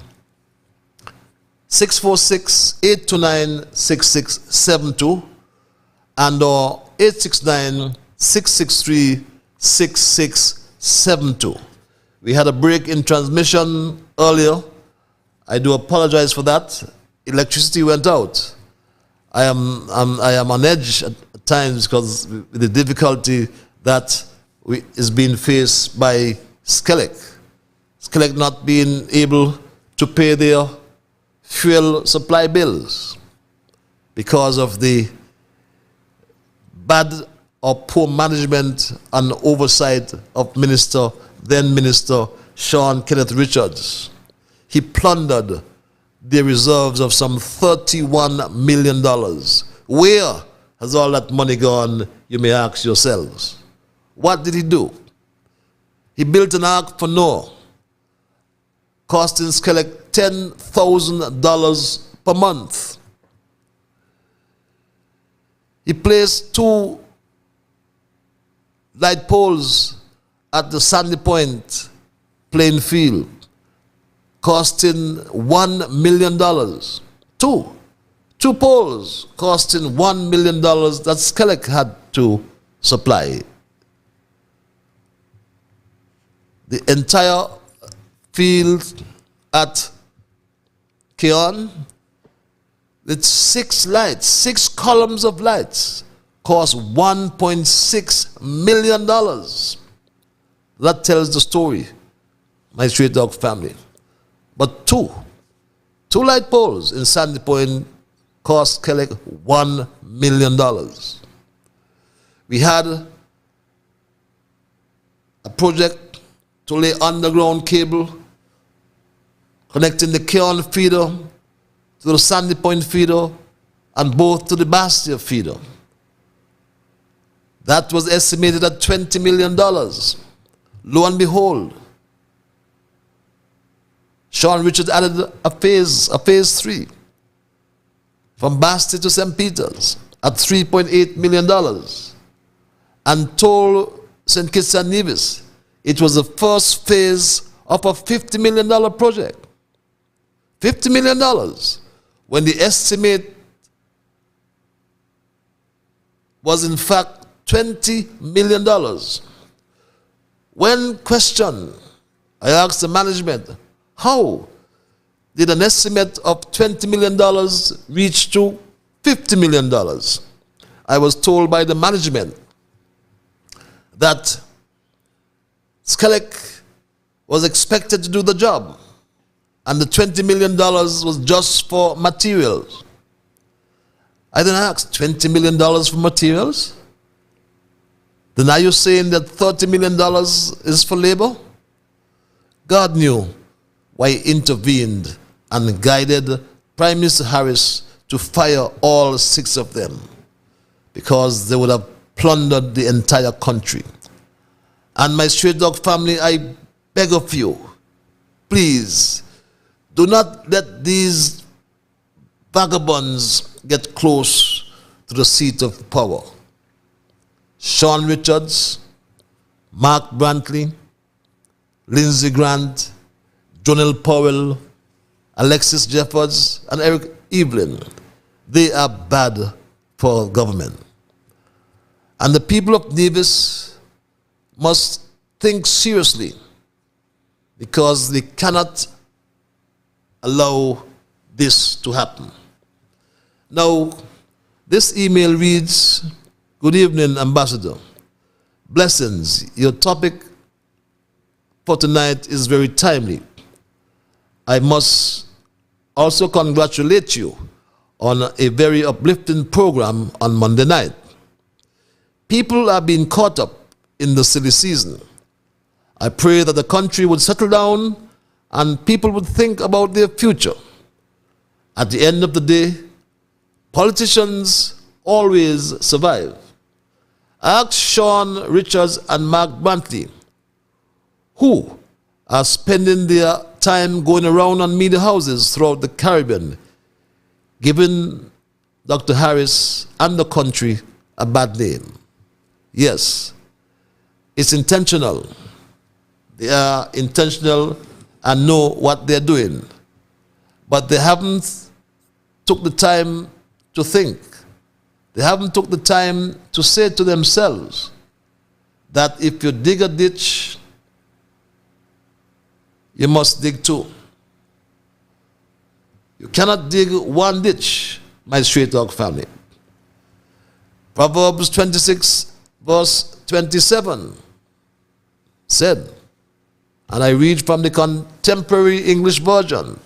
646-829-6672 and or 869-663-6672. We had a break in transmission earlier. I do apologize for that. Electricity went out. I am on edge at times because of the difficulty that is being faced by Skellig. Skellig not being able to pay their fuel supply bills because of the bad or poor management and oversight of then Minister Sean Kenneth Richards. He plundered the reserves of some $31 million. Where has all that money gone, you may ask yourselves? What did he do? He built an ark for Noah, costing Skellig $10,000 per month. He placed 2 light poles at the Sandy Point playing field, costing $1 million. Two poles costing $1 million that Skellig had to supply. The entire field at Keon, with 6 lights, 6 columns of lights, cost $1.6 million. That tells the story, my Straight Dog family. But two light poles in Sandy Point cost Skellig $1 million. We had a project to lay underground cable connecting the Keon feeder to the Sandy Point feeder and both to the Bastia feeder. That was estimated at $20 million. Lo and behold, Sean Richards added a phase 3 from Bastia to St. Peter's at $3.8 million and told St. Kitts and Nevis it was the first phase of a $50 million project. $50 million, when the estimate was in fact $20 million. When questioned, I asked the management, how did an estimate of $20 million reach to $50 million? I was told by the management that Skellig was expected to do the job, and the $20 million was just for materials. I then asked, $20 million for materials? Then are you saying that $30 million is for labor? God knew why he intervened and guided Prime Minister Harris to fire all 6 of them, because they would have plundered the entire country. And my Straight Dog family, I beg of you, please, do not let these vagabonds get close to the seat of power. Sean Richards, Mark Brantley, Lindsey Grant, Jonell Powell, Alexis Jeffords, and Eric Evelyn, they are bad for government. And the people of Nevis must think seriously, because they cannot allow this to happen. Now, this email reads, good evening, Ambassador. Blessings. Your topic for tonight is very timely. I must also congratulate you on a very uplifting program on Monday night. People are being caught up in the silly season. I pray that the country would settle down and people would think about their future. At the end of the day, politicians always survive. Ask Sean Richards and Mark Brantley, who are spending their time going around on media houses throughout the Caribbean, giving Dr. Harris and the country a bad name. Yes, it's intentional. They are intentional and know what they're doing. but they haven't took the time to think. They haven't took the time to say to themselves that if you dig a ditch, you must dig two. You cannot dig one ditch, my Straight Talk family. Proverbs 26 verse 27 said, and I read from the contemporary English version,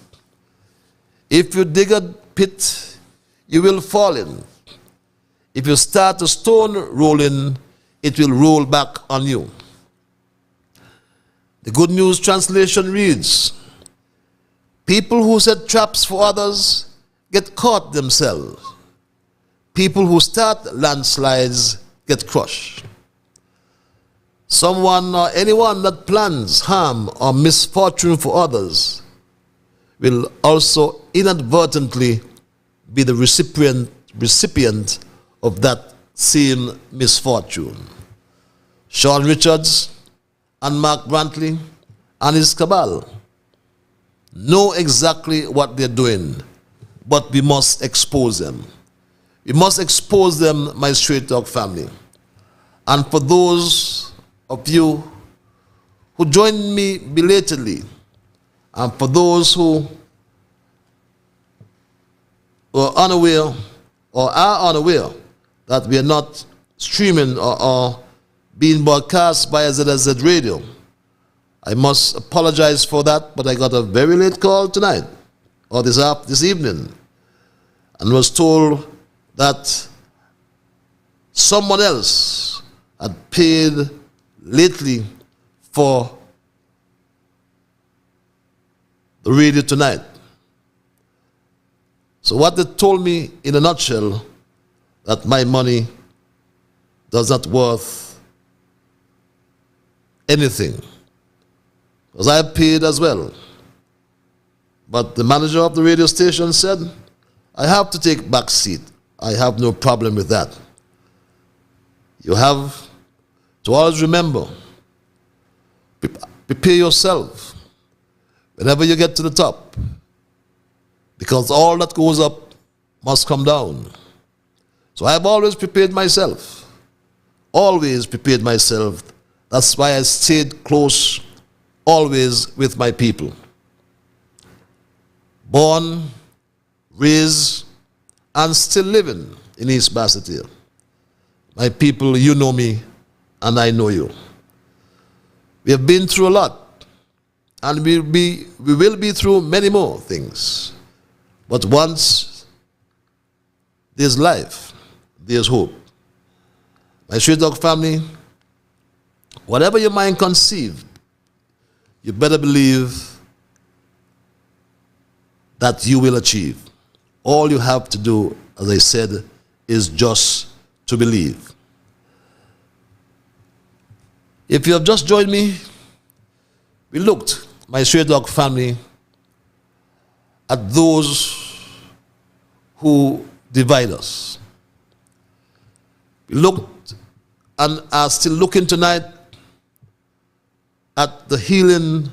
if you dig a pit, you will fall in. If you start a stone rolling, it will roll back on you. The Good News Translation reads, people who set traps for others get caught themselves. People who start landslides get crushed. Someone or anyone that plans harm or misfortune for others will also inadvertently be the recipient of that same misfortune. Sean Richards and Mark Brantley and his cabal know exactly what they're doing, but we must expose them. We must expose them, my Straight Talk family. And for those of you who joined me belatedly, and for those who were unaware or are unaware that we are not streaming or being broadcast by ZSZ Radio, I must apologize for that, but I got a very late call tonight, or this evening, and was told that someone else had paid lately for the radio tonight. So what they told me in a nutshell, that my money does not worth anything, because I paid as well. But the manager of the radio station said, I have to take back seat. I have no problem with that. You have to always remember, prepare yourself whenever you get to the top, because all that goes up must come down. So I've always prepared myself. Always prepared myself. That's why I stayed close, always with my people. Born, raised, and still living in East Basseterre. My people, you know me, and I know you. We have been through a lot, and we will be through many more things. But once there's life, there's hope. My Straight Talk family, whatever your mind conceived, you better believe that you will achieve. All you have to do, as I said, is just to believe. If you have just joined me, we looked, my Straight Talk family, at those who divide us. We looked and are still looking tonight at the healing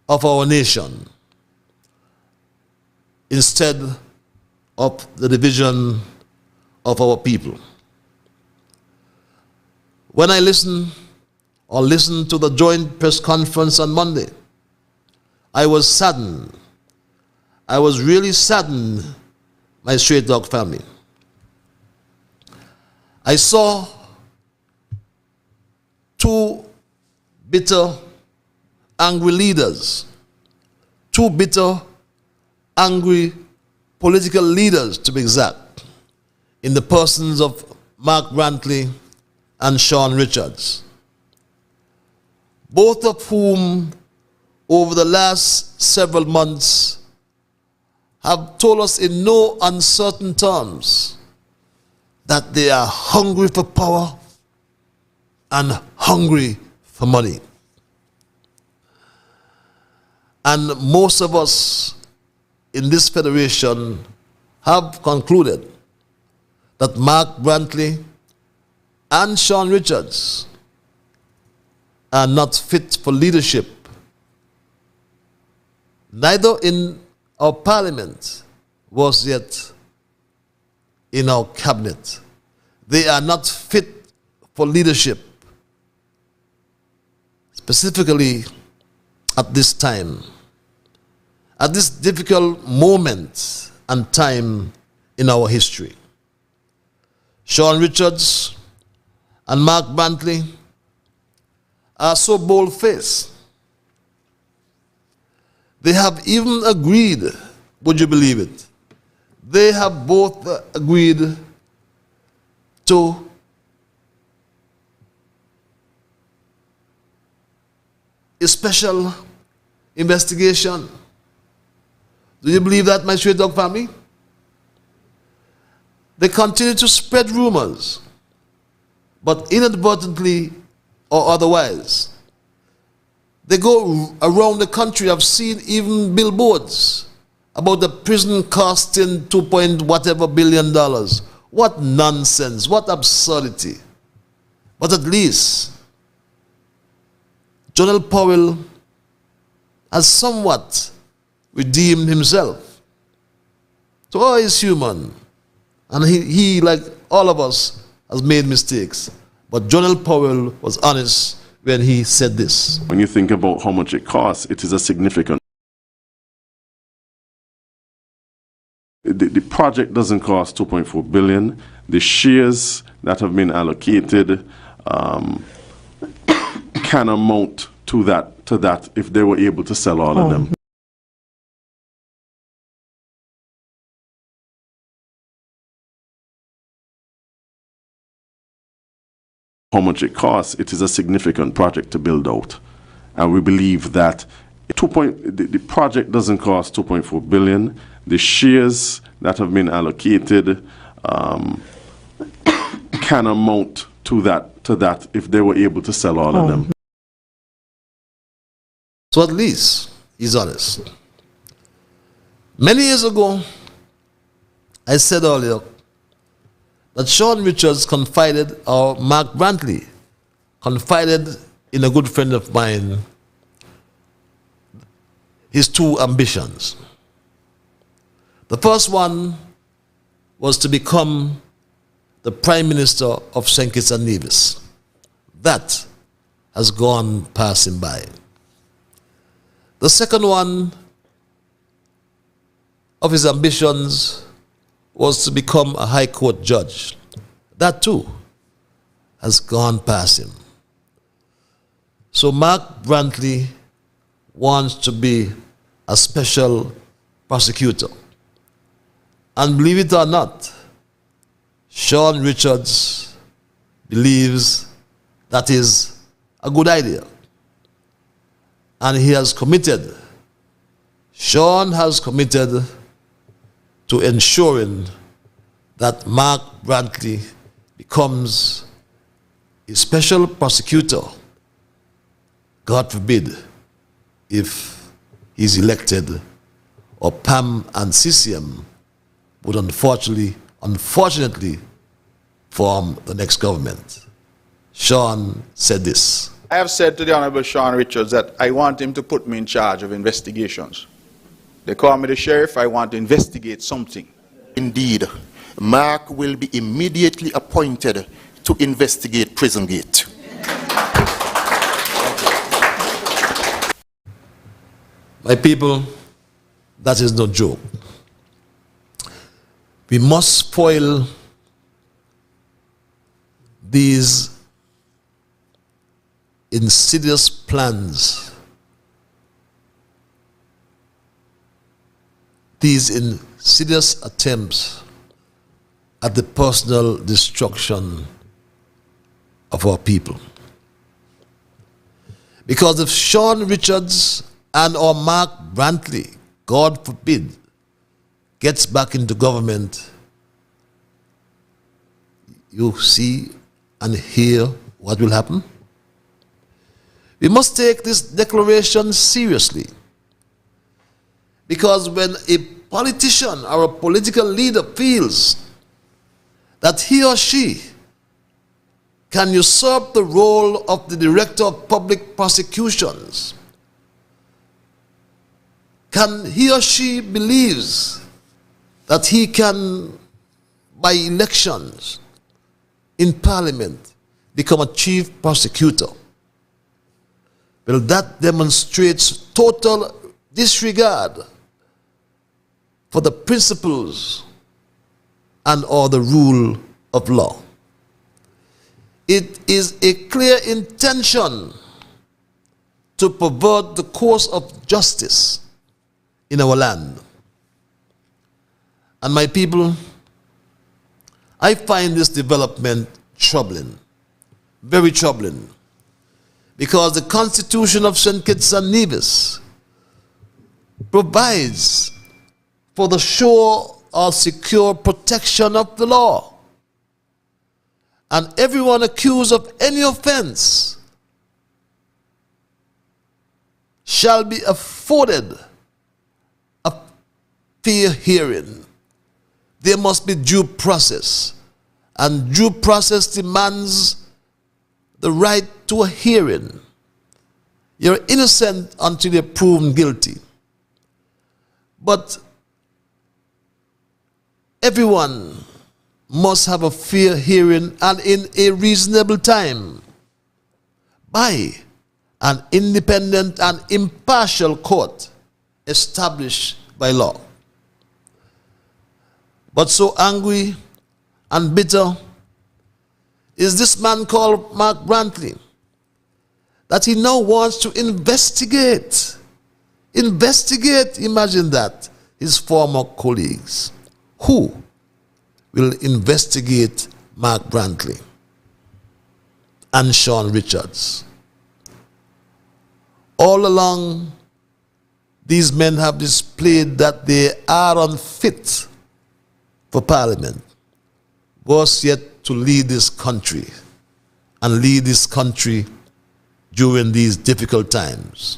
of our nation instead of the division of our people. When I listened to the joint press conference on Monday, I was saddened. I was really saddened, my Straight Talk family. I saw two bitter, angry leaders, two bitter, angry political leaders, to be exact, in the persons of Mark Brantley and Sean Richards, both of whom over the last several months have told us in no uncertain terms that they are hungry for power and hungry for money. And most of us in this federation have concluded that Mark Brantley and Sean Richards are not fit for leadership, neither in our parliament was yet in our cabinet. They are not fit for leadership, specifically at this time, at this difficult moment and time in our history. Sean Richards and Mark Brantley are so bold-faced. They have even agreed, would you believe it? They have both agreed to a special investigation. Do you believe that, my Straight Dog family? They continue to spread rumors, but inadvertently or otherwise, they go around the country. I've seen even billboards about the prison costing $2 billion. What nonsense, what absurdity. But at least Jonel Powell has somewhat redeemed himself. So all is human. And he, like all of us, has made mistakes. But Jonel Powell was honest when he said this. When you think about how much it costs, it is a significant. The project doesn't cost $2.4 billion. The shares that have been allocated can amount to that if they were able to sell all of them. How much it costs, it is a significant project to build out. And we believe that the project doesn't cost $2.4 billion. The shares that have been allocated can amount to that if they were able to sell all of them. So at least he's honest. Many years ago, I said earlier that Sean Richards confided, or Mark Brantley confided in a good friend of mine, his two ambitions. The first one was to become the Prime Minister of St. Kitts and Nevis. That has gone passing by. The second one of his ambitions was to become a High Court judge. That too has gone past him. So Mark Brantley wants to be a special prosecutor. And believe it or not, Sean Richards believes that is a good idea. And he has committed, Sean has committed to ensuring that Mark Brantley becomes a special prosecutor, God forbid, if he's elected, or PAM and CCM would unfortunately form the next government. Sean said this. I have said to the Honorable Sean Richards that I want him to put me in charge of investigations. They call me the sheriff, I want to investigate something. Indeed, Mark will be immediately appointed to investigate Prison Gate. My people, that is no joke. We must spoil these insidious plans, these insidious attempts at the personal destruction of our people. Because if Sean Richards and or Mark Brantley, God forbid, gets back into government, you see and hear what will happen. We must take this declaration seriously. Because when a politician or a political leader feels that he or she can usurp the role of the Director of Public Prosecutions can he or she believes that he can, by elections in parliament, become a chief prosecutor? Well, that demonstrates total disregard for the principles and or the rule of law. It is a clear intention to pervert the course of justice in our land. And my people, I find this development troubling, very troubling, because the Constitution of St. Kitts and Nevis provides for the sure or secure protection of the law. And everyone accused of any offense shall be afforded a fair hearing. There must be due process, and due process demands the right to a hearing. You're innocent until you're proven guilty. But everyone must have a fair hearing and in a reasonable time by an independent and impartial court established by law. But so angry and bitter is this man called Mark Brantley that he now wants to investigate, imagine that, his former colleagues. Who will investigate Mark Brantley and Sean Richards? All along, these men have displayed that they are unfit for parliament, worse yet to lead this country and lead this country during these difficult times.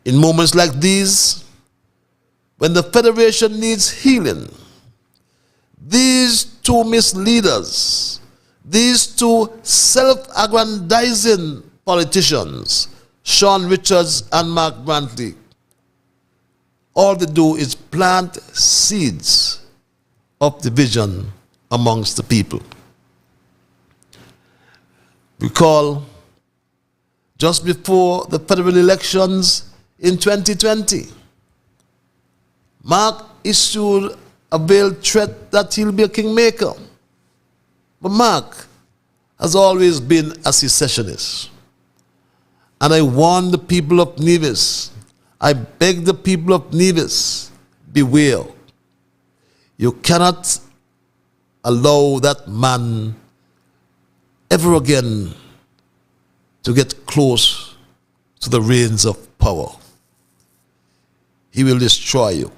In moments like these, when the Federation needs healing, these two misleaders, these two self-aggrandizing politicians, Sean Richards and Mark Brantley, all they do is plant seeds of division amongst the people. Recall, just before the federal elections in 2020, Mark issued a veiled threat that he'll be a kingmaker. But Mark has always been a secessionist. And I warn the people of Nevis, I beg the people of Nevis, beware. You cannot allow that man ever again to get close to the reins of power. He will destroy you.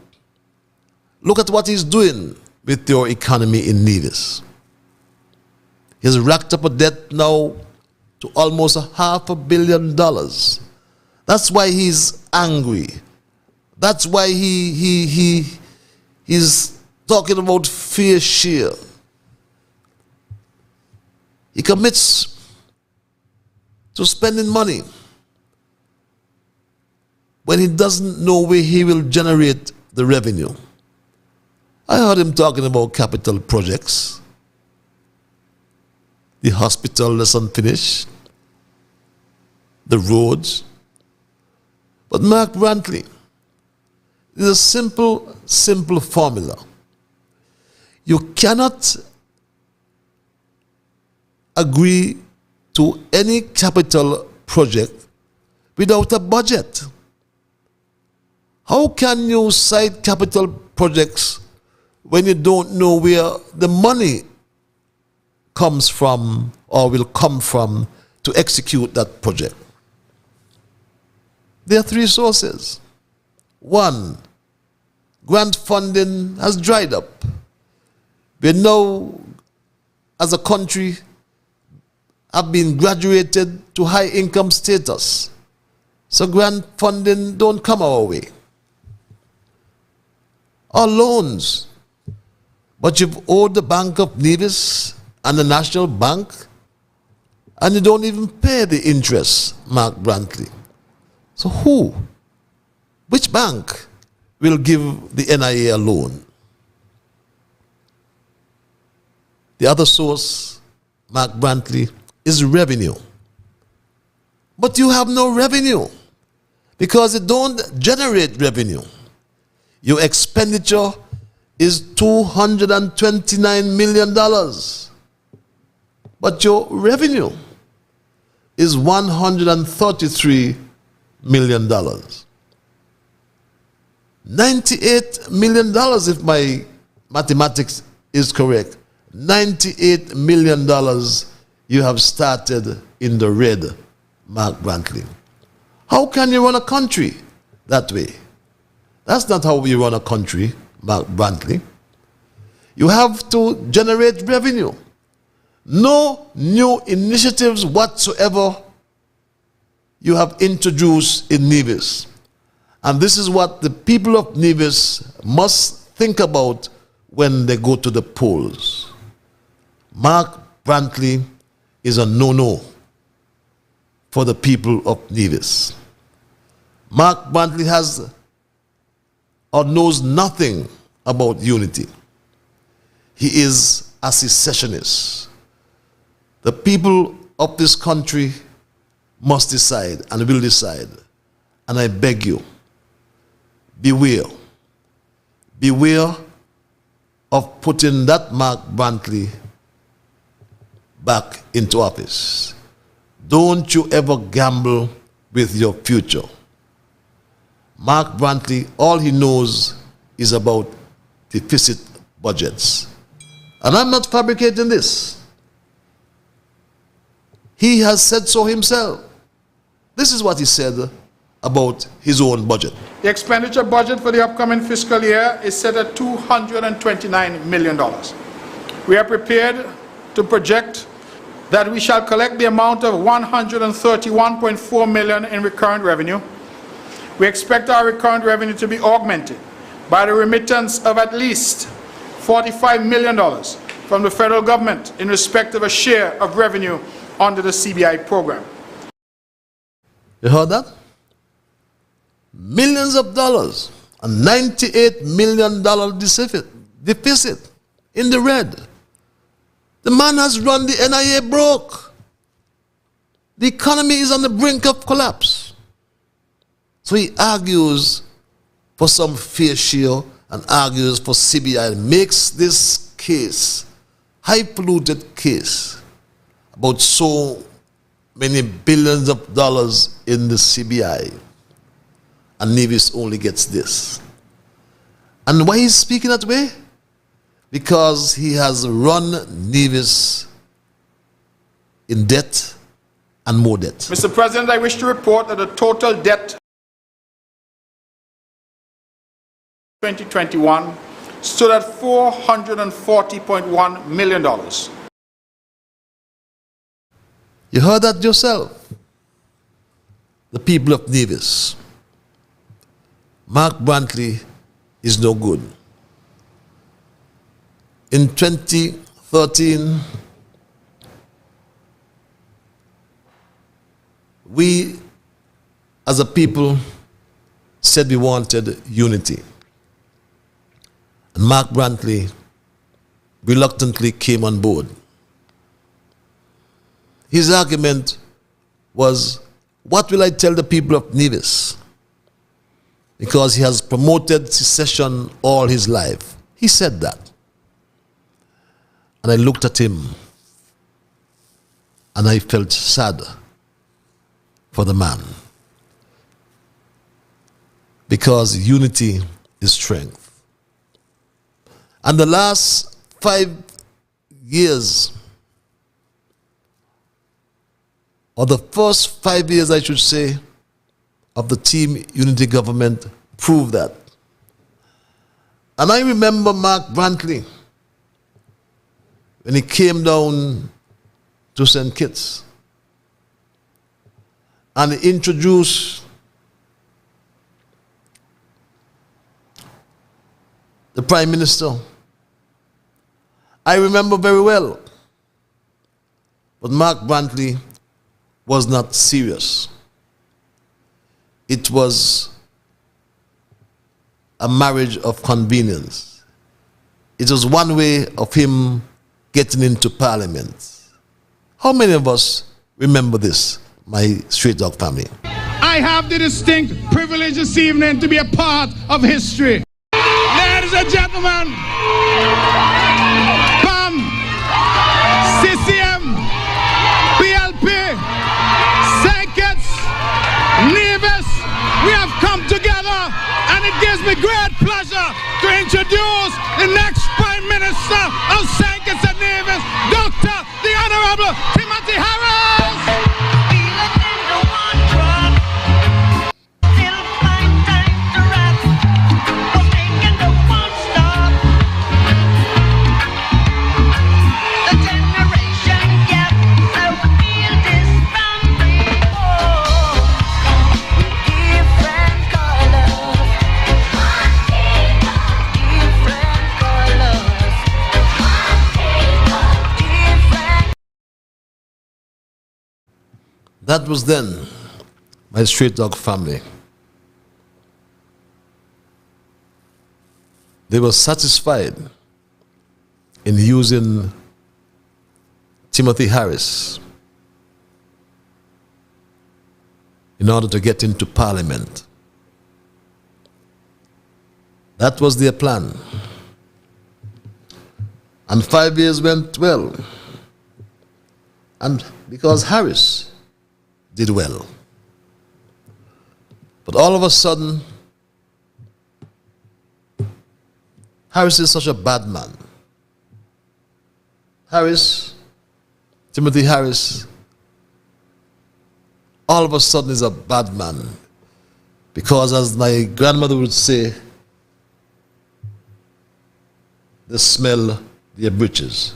Look at what he's doing with your economy in Nevis. He's racked up a debt now to almost $500 million. That's why he's angry. That's why he's talking about fair share. He commits to spending money when he doesn't know where he will generate the revenue. I heard him talking about capital projects. The hospital that's unfinished, the roads. But Mark Brantley, is a simple formula. You cannot agree to any capital project without a budget. How can you cite capital projects when you don't know where the money comes from or will come from to execute that project? There are three sources. One, grant funding has dried up. We now, as a country, have been graduated to high income status. So grant funding don't come our way. Or loans. But you've owed the Bank of Nevis and the National Bank, and you don't even pay the interest, Mark Brantley. So who Which bank will give the NIA a loan? The other source, Mark Brantley, is revenue. But you have no revenue because it don't generate revenue. Your expenditure is $229 million, but your revenue is $133 million. $98 million, if my mathematics is correct. $98 million you have started in the red, Mark Brantley. How can you run a country that way? That's not how we run a country, Mark Brantley. You have to generate revenue. No new initiatives whatsoever you have introduced in Nevis. And this is what the people of Nevis must think about when they go to the polls. Mark Brantley is a no-no for the people of Nevis. Mark Brantley has or knows nothing about unity. He is a secessionist. The people of this country must decide and will decide. And I beg you, beware. Beware of putting that Mark Brantley back into office. Don't you ever gamble with your future. Mark Brantley, all he knows is about deficit budgets. And I'm not fabricating this. He has said so himself. This is what he said about his own budget. The expenditure budget for the upcoming fiscal year is set at $229 million. We are prepared to project that we shall collect the amount of $131.4 million in recurrent revenue. We expect our recurrent revenue to be augmented by the remittance of at least $45 million from the federal government in respect of a share of revenue under the CBI program. You heard that? Millions of dollars, a $98 million deficit in the red. The man has run the NIA broke. The economy is on the brink of collapse. So he argues for some fair share and argues for CBI and makes this case, high-polluted case, about so many billions of dollars in the CBI. And Nevis only gets this. And why he's speaking that way? Because he has run Nevis in debt and more debt. Mr. President, I wish to report that the total debt 2021 stood at $440.1 million. You heard that yourself. The people of Nevis. Mark Brantley is no good. In 2013, we as a people said we wanted unity. And Mark Brantley reluctantly came on board. His argument was, what will I tell the people of Nevis? Because he has promoted secession all his life. He said that. And I looked at him and I felt sad for the man. Because unity is strength. And the last 5 years, or the first 5 years, I should say, of the Team Unity government proved that. And I remember Mark Brantley when he came down to St. Kitts and he introduced the Prime Minister. I remember very well. But Mark Brantley was not serious. It was a marriage of convenience. It was one way of him getting into Parliament. How many of us remember this, my Straight Dog family? I have the distinct privilege this evening to be a part of history. Ladies and gentlemen, PAM, CCM, PLP, Sankets, Nevis, we have come together, and it gives me great pleasure to introduce the next Prime Minister of Sankets and Nevis, Dr. the Honorable Timothy Harris. That was then my Straight Dog family. They were satisfied in using Timothy Harris in order to get into Parliament. That was their plan. And 5 years went well. And because Harris did well. But all of a sudden, Harris is such a bad man. Timothy Harris, all of a sudden is a bad man. Because as my grandmother would say, they smell their breeches.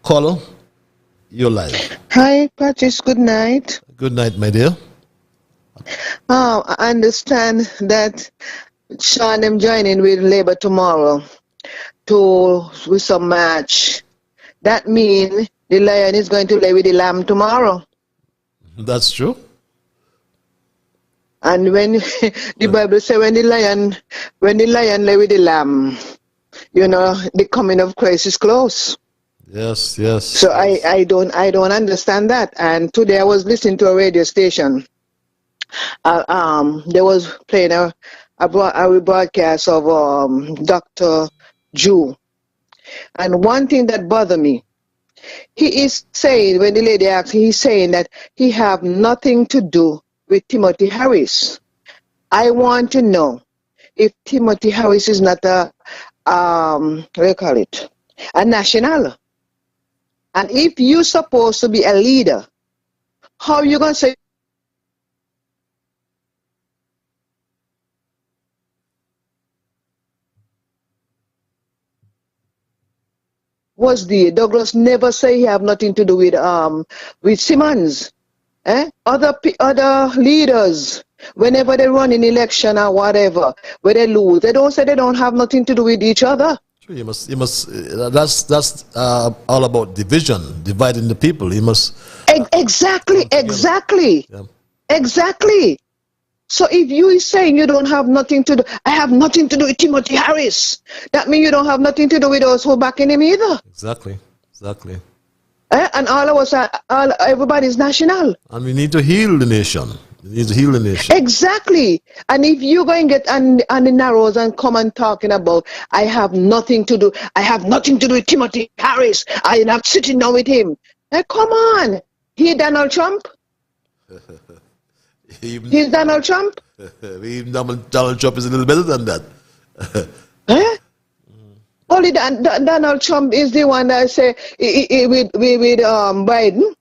Caller, you're live. Hi, Patrice, good night. Good night, my dear. I understand that Sean am joining with Labour tomorrow with some match. That means the lion is going to lay with the lamb tomorrow. That's true. And when the Bible says when the lion lay with the lamb, you know, the coming of Christ is close. Yes. So I don't understand that. And today I was listening to a radio station. They was playing a broadcast of Dr. Jew. And one thing that bothered me, he is saying, when the lady asked, he's saying that he have nothing to do with Timothy Harris. I want to know if Timothy Harris is not a national. And if you're supposed to be a leader, how are you going to say was the Douglas never say he have nothing to do with Simmons? Other leaders, whenever they run an election or whatever, where they lose, they don't say they don't have nothing to do with each other. You must. That's all about division, dividing the people. You must. Exactly. Yeah. Exactly. So if you is saying you don't have nothing to do, I have nothing to do with Timothy Harris. That means you don't have nothing to do with us who backing him either. Exactly. And all of us, everybody's national. And we need to heal the nation. Exactly. And if you go and get on the narrows and come and talking about, I have nothing to do with Timothy Harris. I'm not sitting down with him. Hey, come on. He Donald Trump? He's Donald Trump? Even Donald Trump is a little better than that. Only Donald Trump is the one that say with Biden.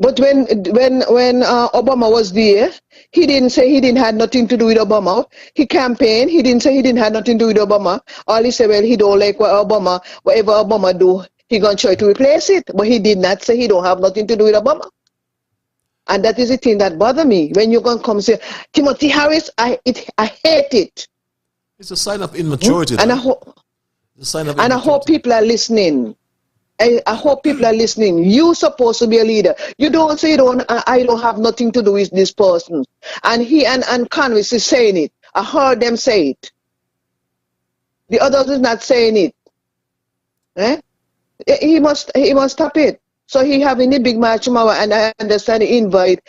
But when Obama was there, he didn't say he didn't have nothing to do with Obama. He campaigned. He didn't say he didn't have nothing to do with Obama. All he said, well, he don't like whatever Obama do, he gonna try to replace it. But he did not say he don't have nothing to do with Obama. And that is the thing that bothers me. When you're gonna come say Timothy Harris, I hate it. It's a sign of immaturity. And I hope people are listening. I hope people are listening. You're supposed to be a leader. You don't say I don't have nothing to do with this person. And he and Congress is saying it. I heard them say it. The others is not saying it. Eh? He must stop it. So he having a big march tomorrow, and I understand he invite.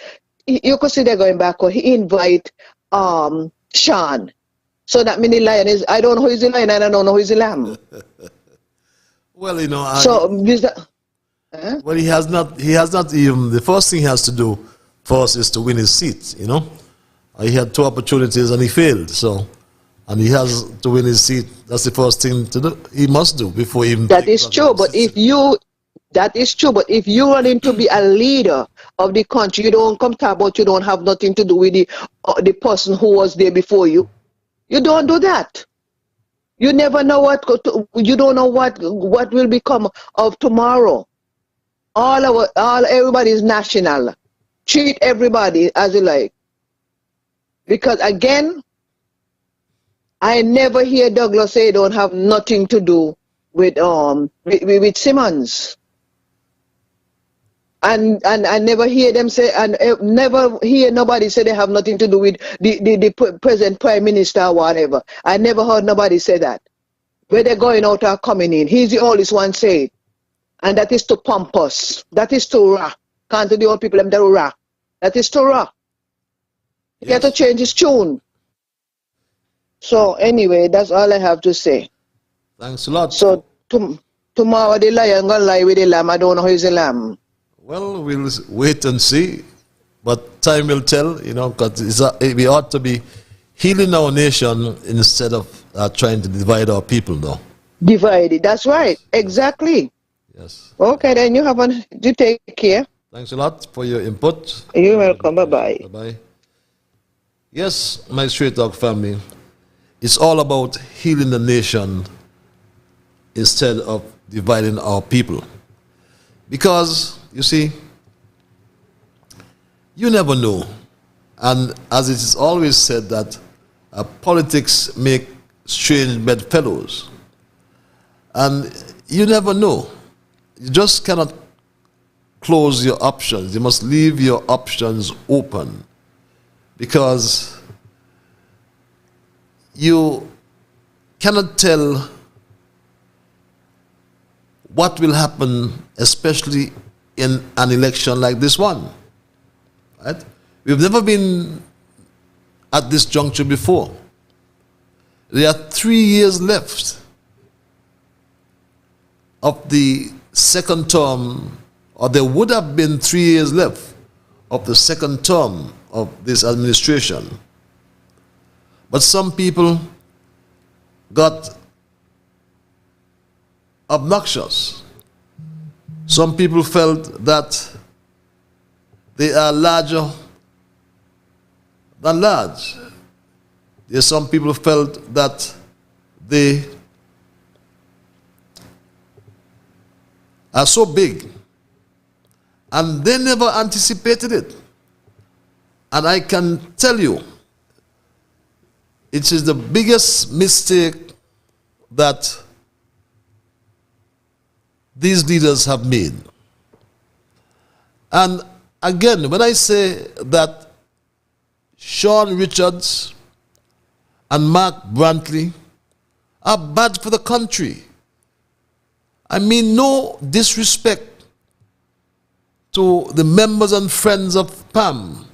You could see they're going backward. He invite Sean. So that means the lion is. I don't know who is the lion, and I don't know who is the lamb. Well, you know. So well, he has not even. The first thing he has to do first is to win his seat. You know, he had 2 opportunities and he failed. So, and he has to win his seat. That's the first thing to do. He must do before he even. That is true, but if you. That is true, but if you are to be a leader of the country, you don't come talk about you don't have nothing to do with the person who was there before you. You don't do that. You never know you don't know what will become of tomorrow. Everybody is national. Treat everybody as you like. Because again, I never hear Douglas say don't have nothing to do with Simmons. And I never hear them say, and never hear nobody say they have nothing to do with the present prime minister or whatever. I never heard nobody say that. Where they're going out or coming in. He's the oldest one say it. And that is to pump us. That is to rah. Can't the old people them to rah. That is to rah. He had to change his tune. So anyway, that's all I have to say. Thanks a lot. So tomorrow the lion gonna lie with the lamb. I don't know who's the lamb. Well, we'll wait and see, but time will tell, you know, because we ought to be healing our nation instead of trying to divide our people, though. Divided, that's right, exactly. Yes. Okay, then you take care. Thanks a lot for your input. You're welcome, bye-bye. Bye-bye. Yes, my Straight Talk family, it's all about healing the nation instead of dividing our people. Because, you see, you never know. And as it is always said that politics make strange bedfellows. And you never know. You just cannot close your options. You must leave your options open. Because you cannot tell what will happen, especially in an election like this one. Right? We've never been at this juncture before. There are 3 years left of the second term, or there would have been 3 years left of the second term of this administration. But some people got obnoxious. Some people felt that they are larger than large. There's some people felt that they are so big, and they never anticipated it. And I can tell you, it is the biggest mistake that these leaders have made. And again, when I say that Sean Richards and Mark Brantley are bad for the country, I mean no disrespect to the members and friends of PAM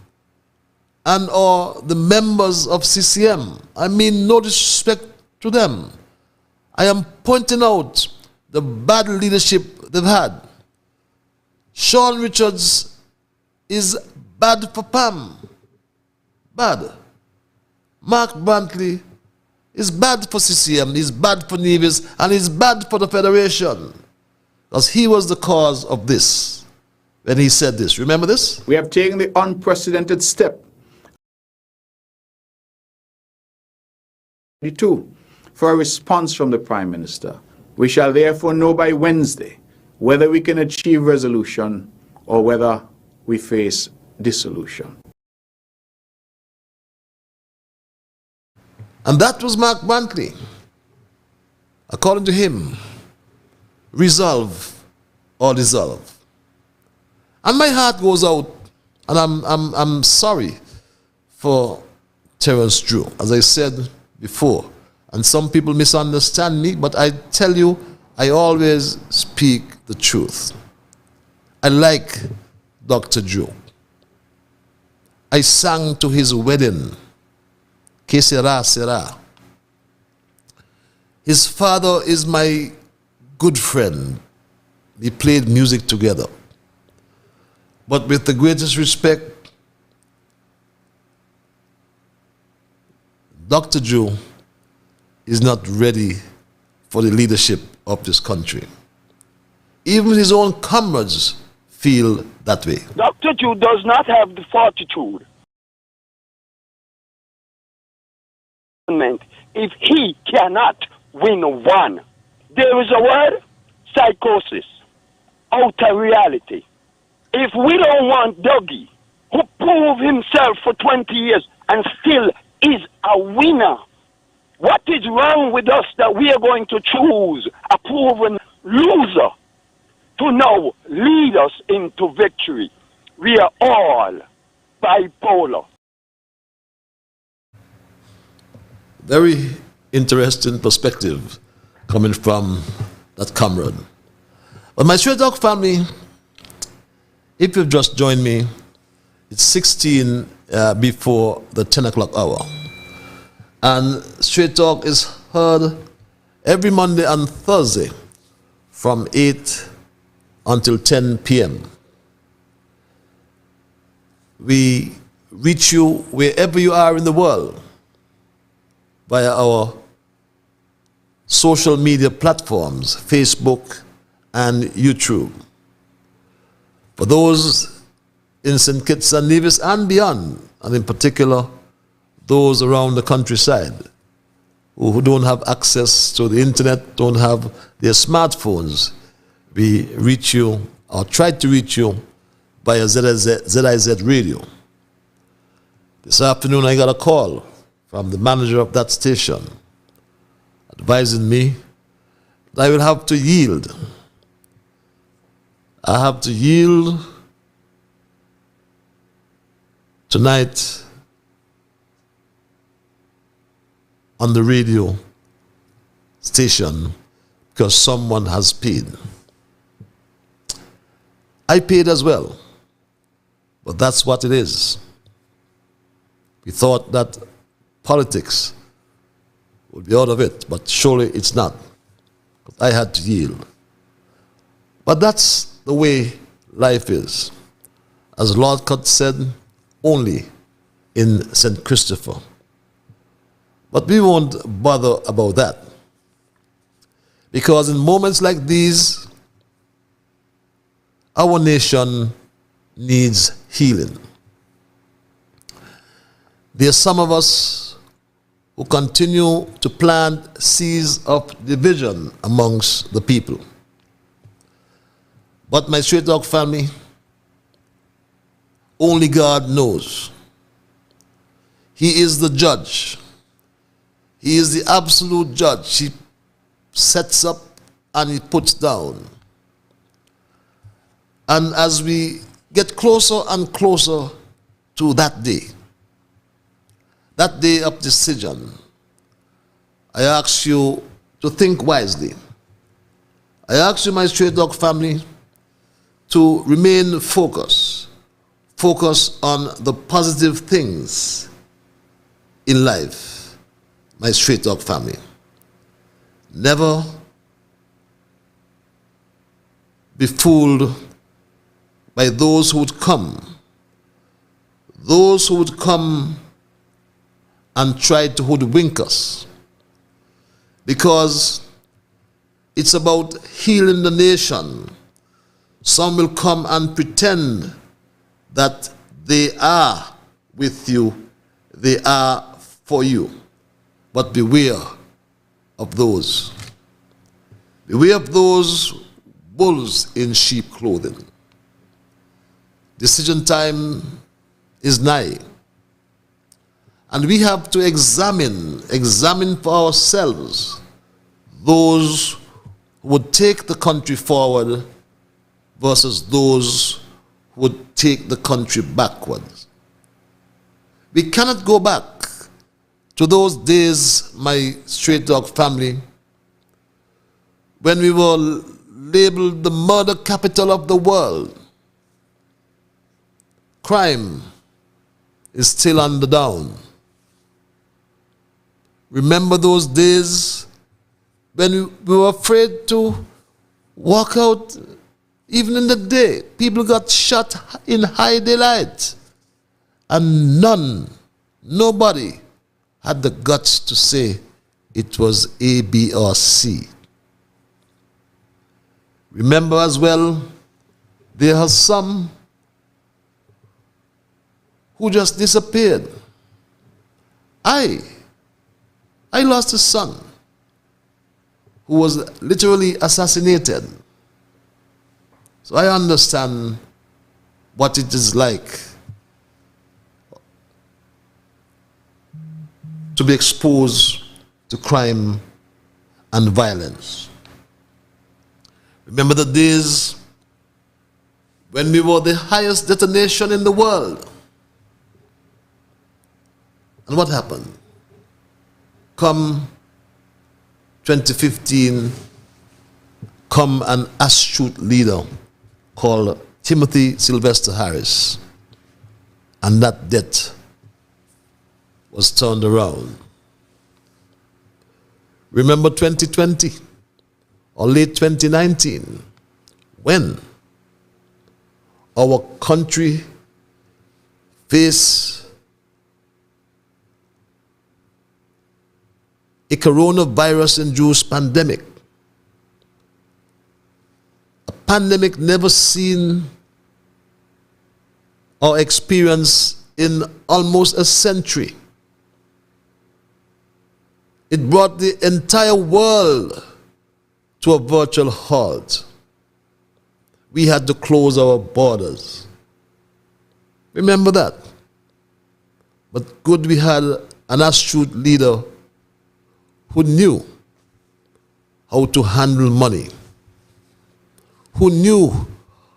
and or the members of CCM. I mean no disrespect to them. I am pointing out the bad leadership they've had. Sean Richards is bad for PAM. Bad. Mark Brantley is bad for CCM, he's bad for Nevis, and he's bad for the Federation. Because he was the cause of this when he said this. Remember this? We have taken the unprecedented step for a response from the Prime Minister. We shall therefore know by Wednesday whether we can achieve resolution or whether we face dissolution. And that was Mark Brantley. According to him, resolve or dissolve. And my heart goes out, and I'm sorry for Terence Drew. As I said before, And some people misunderstand me, but I tell you, I always speak the truth. I like Dr. Joe. I sang to his wedding, Que sera, sera. His father is my good friend. We played music together. But with the greatest respect, Dr. Joe is not ready for the leadership of this country. Even his own comrades feel that way. Dr. Joe does not have the fortitude if he cannot win one. There is a word, psychosis, outer reality. If we don't want Dougie, who proved himself for 20 years and still is a winner, what is wrong with us that we are going to choose a proven loser to now lead us into victory? We are all bipolar. Very interesting perspective coming from that comrade. But my Straight Talk family, if you've just joined me, it's 16 before the 10 o'clock hour. And Straight Talk is heard every Monday and Thursday from 8 until 10 p.m. We reach you wherever you are in the world via our social media platforms, Facebook and YouTube. For those in St. Kitts and Nevis and beyond, and in particular those around the countryside who don't have access to the internet, don't have their smartphones, we reach you or try to reach you via ZIZ Radio. This afternoon I got a call from the manager of that station advising me that I will have to yield. I have to yield tonight on the radio station because someone has paid. I paid as well, but that's what it is. We thought that politics would be out of it, but surely it's not. I had to yield. But that's the way life is. As Lord Cut said, only in St. Christopher. But we won't bother about that. Because in moments like these, our nation needs healing. There are some of us who continue to plant seeds of division amongst the people. But my Straight Talk family, only God knows. He is the judge. He is the absolute judge. He sets up and he puts down. And as we get closer and closer to that day of decision, I ask you to think wisely. I ask you, my Straight Talk family, to remain focused. Focus on the positive things in life, my Straight Talk family. Never be fooled by those who would come. Those who would come and try to hoodwink us. Because it's about healing the nation. Some will come and pretend that they are with you, they are for you. But beware of those. Beware of those wolves in sheep clothing. Decision time is nigh. And we have to examine for ourselves those who would take the country forward versus those who would take the country backwards. We cannot go back to those days, my Straight Talk family, when we were labeled the murder capital of the world. Crime is still on the down. Remember those days when we were afraid to walk out even in the day? People got shot in high daylight, and nobody had the guts to say it was A, B, or C. Remember as well, there are some who just disappeared. I lost a son who was literally assassinated. So I understand what it is like to be exposed to crime and violence. Remember the days when we were the highest detonation in the world. And what happened? Come 2015, come an astute leader called Timothy Sylvester Harris, and that debt was turned around. Remember 2020 or late 2019, when our country faced a coronavirus-induced pandemic, a pandemic never seen or experienced in almost a century. It brought the entire world to a virtual halt. We had to close our borders. Remember that. But good, we had an astute leader who knew how to handle money, who knew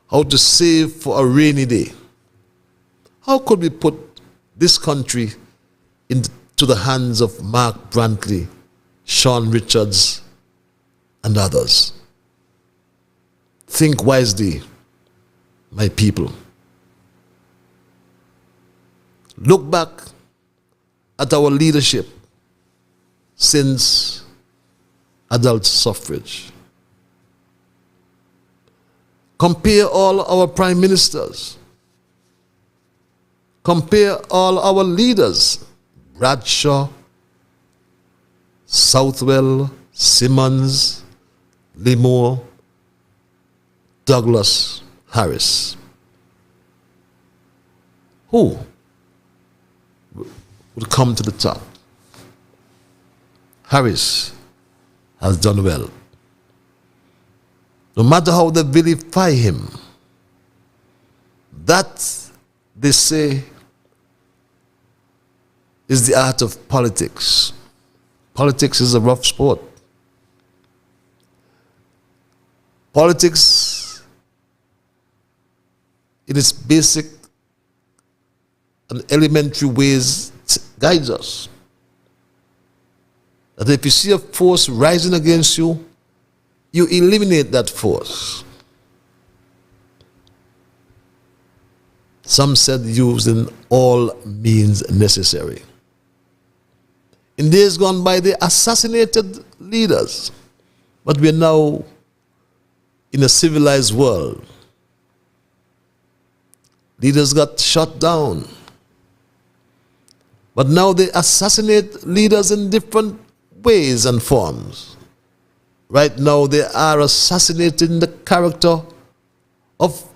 how to save for a rainy day. How could we put this country into the hands of Mark Brantley, Sean Richards, and others? Think wisely, my people. Look back at our leadership since adult suffrage. Compare all our prime ministers. Compare all our leaders: Bradshaw, Southwell, Simmons, Limor, Douglas, Harris. Who would come to the top? Harris has done well. No matter how they vilify him, that, they say, is the art of politics. Politics is a rough sport. Politics, in its basic and elementary ways, guides us. That if you see a force rising against you, you eliminate that force. Some said using all means necessary. In days gone by, they assassinated leaders, but we're now in a civilized world. Leaders got shot down, but now they assassinate leaders in different ways and forms. Right now, they are assassinating the character of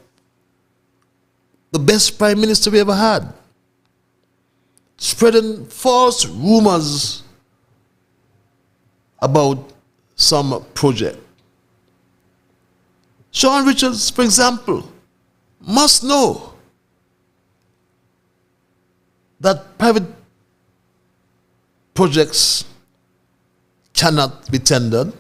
the best prime minister we ever had, spreading false rumors about some project. Sean Richards, for example, must know that private projects cannot be tendered,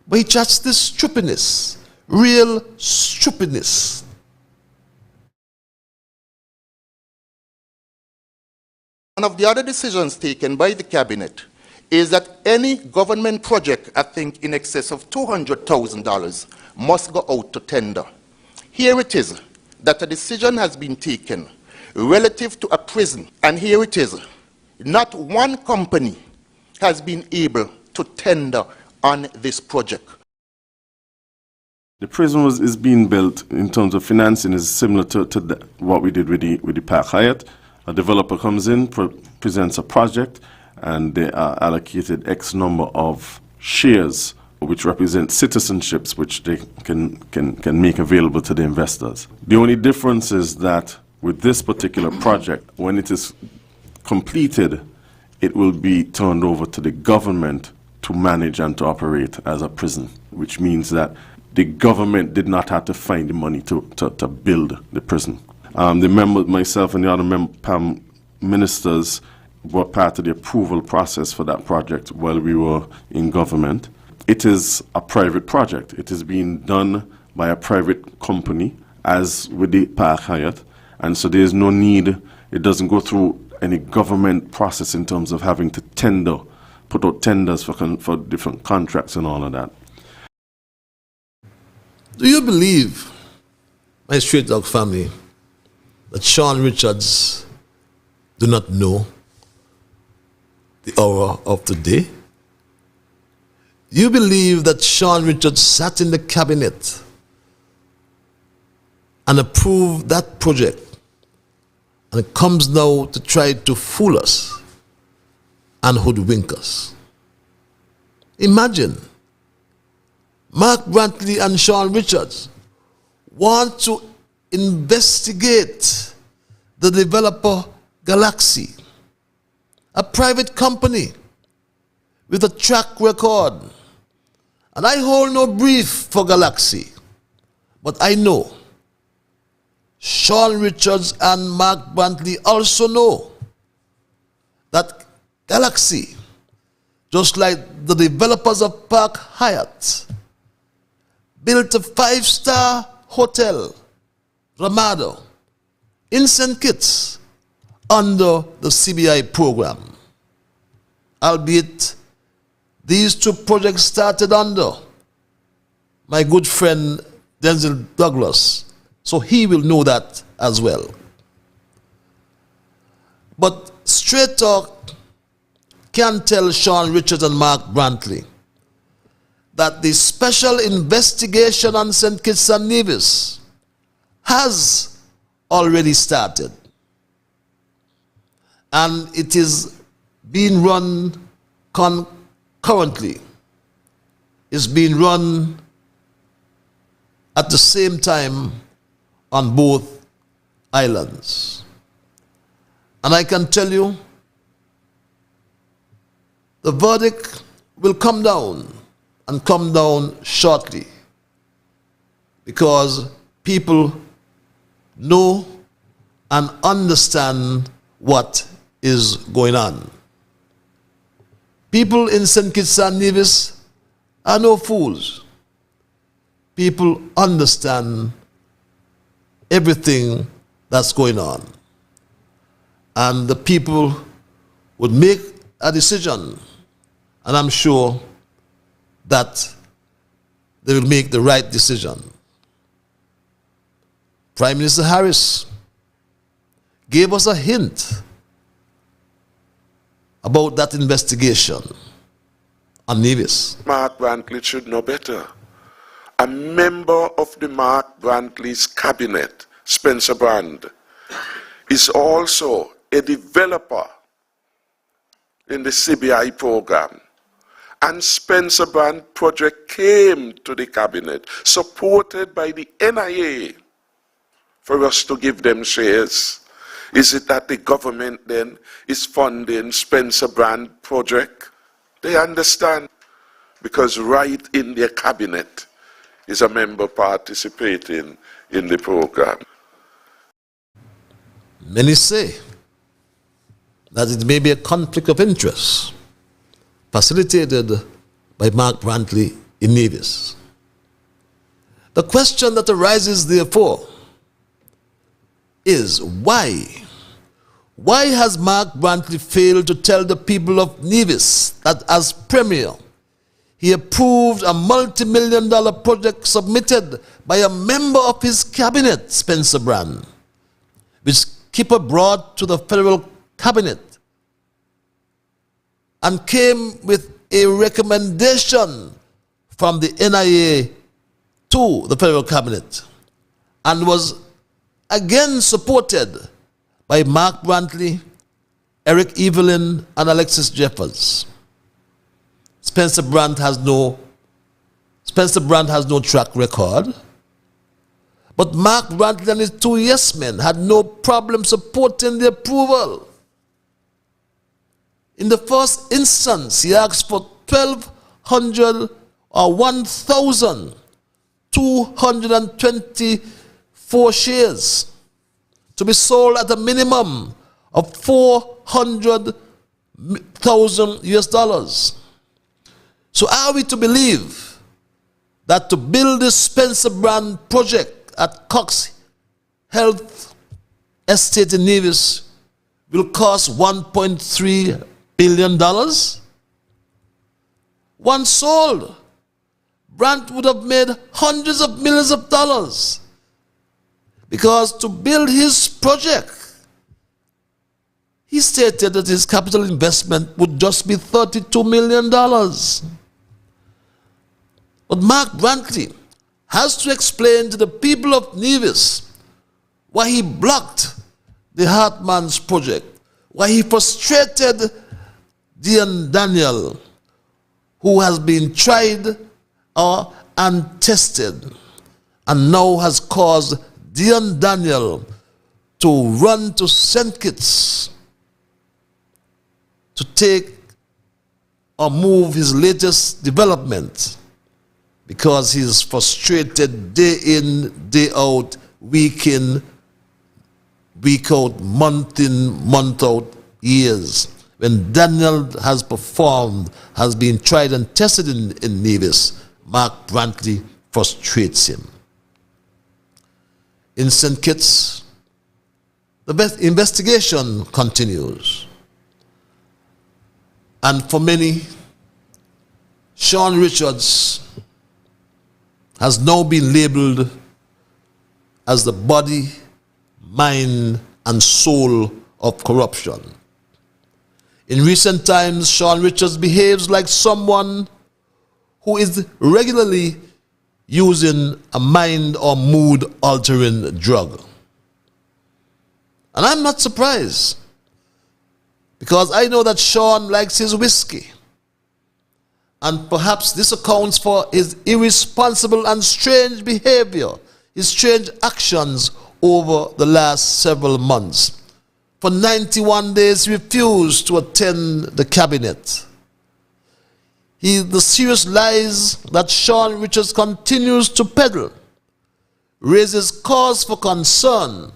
but he chats this stupidness, real stupidness. One of the other decisions taken by the cabinet is that any government project, I think in excess of $200,000, must go out to tender. Here it is that a decision has been taken relative to a prison, and here it is. Not one company has been able to tender on this project. The prison is being built in terms of financing is similar to what we did with the Park Hyatt. A developer comes in, presents a project, and they are allocated X number of shares, which represent citizenships, which they can make available to the investors. The only difference is that with this particular project, when it is completed, it will be turned over to the government to manage and to operate as a prison, which means that the government did not have to find the money to build the prison. The member, myself and the other ministers were part of the approval process for that project while we were in government. It is a private project. It is being done by a private company, as with the Park Hyatt, and so there is no need, it doesn't go through any government process in terms of having to tender, put out tenders for different contracts and all of that. Do you believe, my Straight Dog family, that Sean Richards do not know the hour of the day? You believe that Sean Richards sat in the cabinet and approved that project, and it comes now to try to fool us and hoodwink us? Imagine Mark Brantley and Sean Richards want to investigate the developer Galaxy, a private company with a track record. And I hold no brief for Galaxy, but I know Sean Richards and Mark Brantley also know that Galaxy, just like the developers of Park Hyatt, built a 5-star hotel, Ramada, in St. Kitts under the CBI program. Albeit these two projects started under my good friend Denzel Douglas, so he will know that as well. But Straight Talk can tell Sean Richards and Mark Brantley that the special investigation on St. Kitts and Nevis has already started. And it is being run concurrently. It's being run at the same time on both islands. And I can tell you, the verdict will come down, and come down shortly, because people know and understand what is going on. People in St. Kitts and Nevis are no fools. People understand everything that's going on. And the people would make a decision, and I'm sure that they will make the right decision. Prime Minister Harris gave us a hint about that investigation on Nevis. Mark Brantley should know better. A member of the Mark Brantley's cabinet, Spencer Brand, is also a developer in the CBI program. And Spencer Brand project came to the cabinet, supported by the NIA, for us to give them shares. Is it that the government then is funding Spencer Brand project? They understand, because right in their cabinet is a member participating in the program. Many say that it may be a conflict of interest facilitated by Mark Brantley in Nevis. The question that arises, therefore, is why Why has Mark Brantley failed to tell the people of Nevis that as Premier, he approved a multi-million-dollar project submitted by a member of his cabinet, Spencer Brand, which Skipper brought to the federal cabinet and came with a recommendation from the NIA to the federal cabinet and was again supported by Mark Brantley, Eric Evelyn, and Alexis Jeffers. Spencer Brand has no track record, but Mark Brantley and his two yes men had no problem supporting the approval. In the first instance, he asked for 1,200 or 1,224 shares to be sold at a minimum of $400,000 US. So are we to believe that to build this Spencer Brand project at Cox Health Estate in Nevis will cost $1.3 billion? Once sold, Brandt would have made hundreds of millions of dollars, because to build his project, he stated that his capital investment would just be $32 million. But Mark Brantley has to explain to the people of Nevis why he blocked the Hartman's project, why he frustrated Dion Daniel, who has been tried and tested, and now has caused Dion Daniel to run to St. Kitts to take or move his latest development, because he is frustrated day in, day out, week in, week out, month in, month out, years. When Daniel has performed, has been tried and tested in Nevis, Mark Brantley frustrates him. In St. Kitts, the investigation continues. And for many, Sean Richards has now been labeled as the body, mind, and soul of corruption. In recent times, Sean Richards behaves like someone who is regularly using a mind or mood altering drug. And I'm not surprised, because I know that Sean likes his whiskey. And perhaps this accounts for his irresponsible and strange behavior, his strange actions over the last several months. For 91 days, he refused to attend the cabinet. The serious lies that Sean Richards continues to peddle raises cause for concern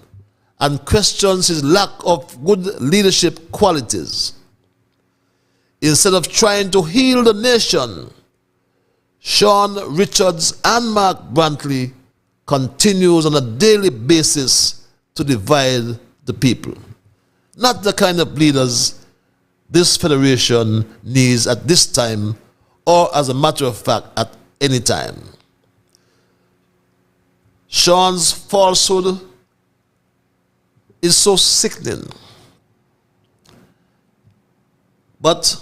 and questions his lack of good leadership qualities. Instead of trying to heal the nation, Sean Richards and Mark Brantley continues on a daily basis to divide the people. Not the kind of leaders this federation needs at this time, or as a matter of fact, at any time. Sean's falsehood is so sickening. But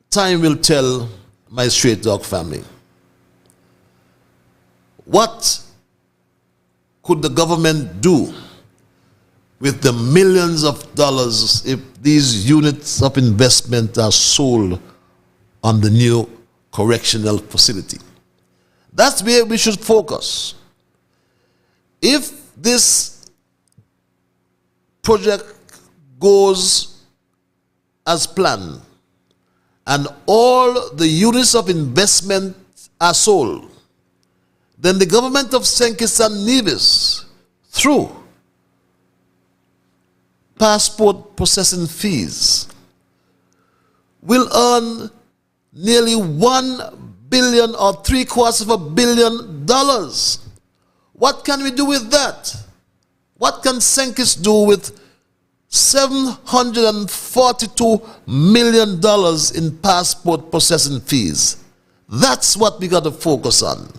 time will tell, my straight dog family. What could the government do with the millions of dollars if these units of investment are sold on the new correctional facility? That's where we should focus. If this project goes as planned and all the units of investment are sold, then the government of St. Kitts and Nevis, through passport processing fees, will earn nearly $1 billion or $750 million. What can we do with that? What can St. Kitts do with $742 million in passport processing fees. That's what we got to focus on,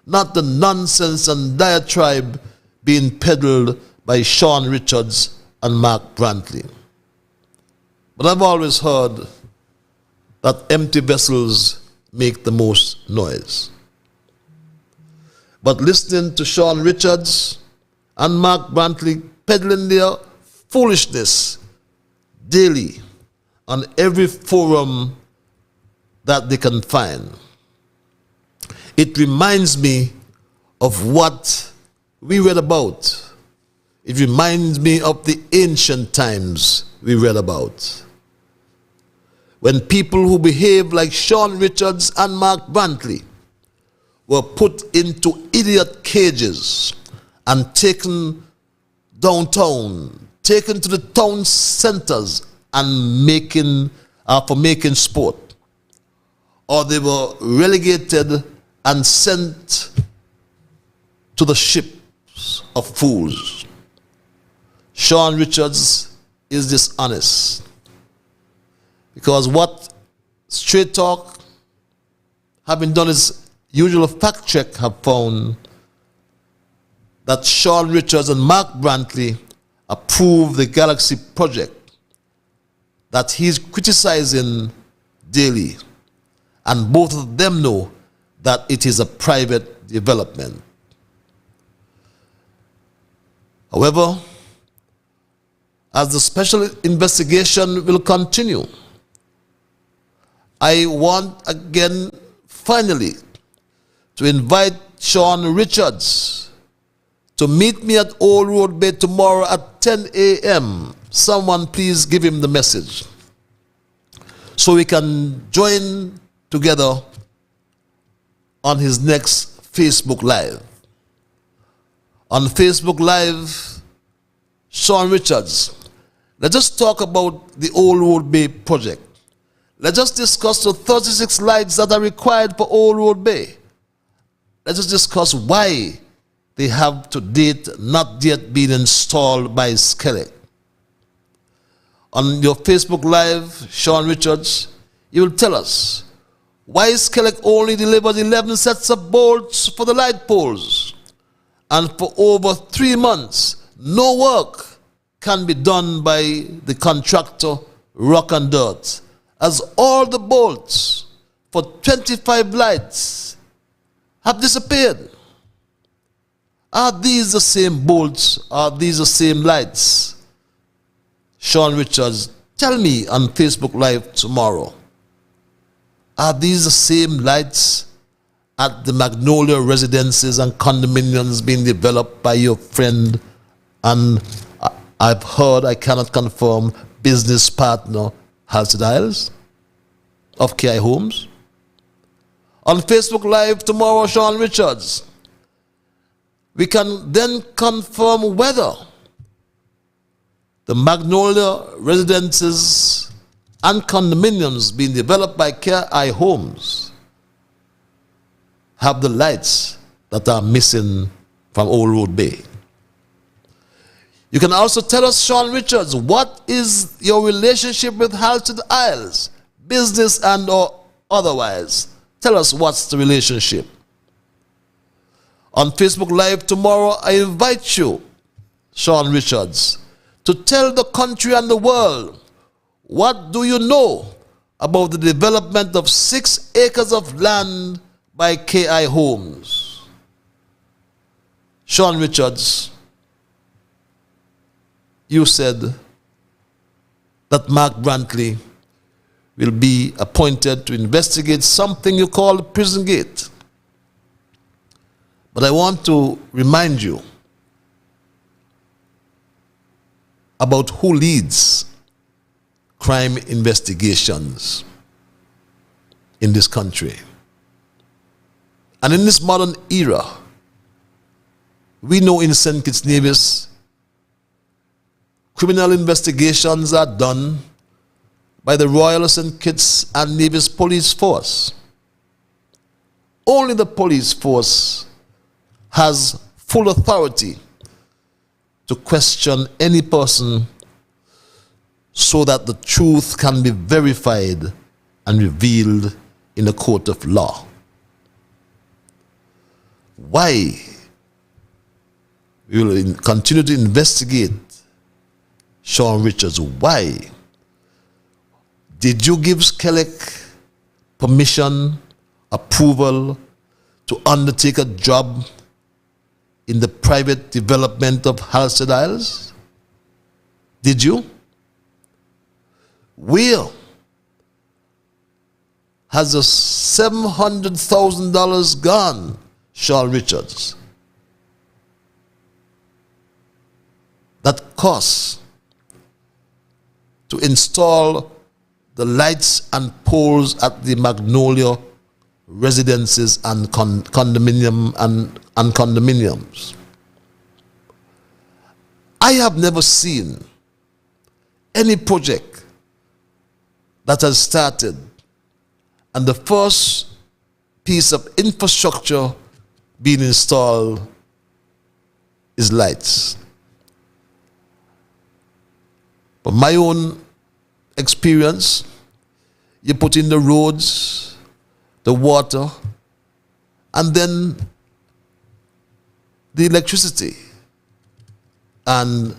not the nonsense and diatribe being peddled by Sean Richards and Mark Brantley. But I've always heard that empty vessels make the most noise. But listening to Sean Richards and Mark Brantley peddling their foolishness daily on every forum that they can find, it reminds me of what we read about. It reminds me of the ancient times we read about, when people who behave like Sean Richards and Mark Brantley were put into idiot cages and taken downtown, taken to the town centers and for making sport. Or they were relegated and sent to the ships of fools. Sean Richards is dishonest, because what Straight Talk, having done its usual fact check, have found that Sean Richards and Mark Brantley approved the Galaxy project that he's criticizing daily, and both of them know that it is a private development. However, as the special investigation will continue, I want again, finally, to invite Sean Richards to meet me at Old Road Bay tomorrow at 10 a.m. Someone please give him the message, so we can join together on his next Facebook Live. On Facebook Live, Sean Richards, let's just talk about the Old Road Bay project. Let's just discuss the 36 lights that are required for Old Road Bay. Let's just discuss why they have to date not yet been installed by Skellig. On your Facebook Live, Sean Richards, you will tell us why Skellig only delivered 11 sets of bolts for the light poles, and for over 3 months, no work can be done by the contractor Rock and Dirt, as all the bolts for 25 lights have disappeared. Are these the same bolts? Are these the same lights? Sean Richards, tell me on Facebook Live tomorrow. Are these the same lights at the Magnolia residences and condominiums being developed by your friend and I've heard, I cannot confirm, business partner Halstead Isles of KI Homes? On Facebook Live tomorrow, Sean Richards, we can then confirm whether the Magnolia residences and condominiums being developed by KI Homes have the lights that are missing from Old Road Bay. You can also tell us, Sean Richards, what is your relationship with Halstead Isles, business and or otherwise? Tell us what's the relationship. On Facebook Live tomorrow, I invite you, Sean Richards, to tell the country and the world, what do you know about the development of 6 acres of land by KI Homes? Sean Richards, you said that Mark Brantley will be appointed to investigate something you call Prison Gate. But I want to remind you about who leads crime investigations in this country. And in this modern era, we know in St. Kitts Nevis, criminal investigations are done by the Royal St. Kitts and Nevis Police Force. Only the police force has full authority to question any person so that the truth can be verified and revealed in a court of law. Why we will continue to investigate Sean Richards? Why? Did you give Skelec permission, approval to undertake a job in the private development of Halstead Isles? Did you? Where has the $700,000 gone, Sean Richards? That cost to install the lights and poles at the Magnolia residences and condominiums. I have never seen any project that has started and the first piece of infrastructure being installed is lights. From my own experience, you put in the roads, the water, and then the electricity, and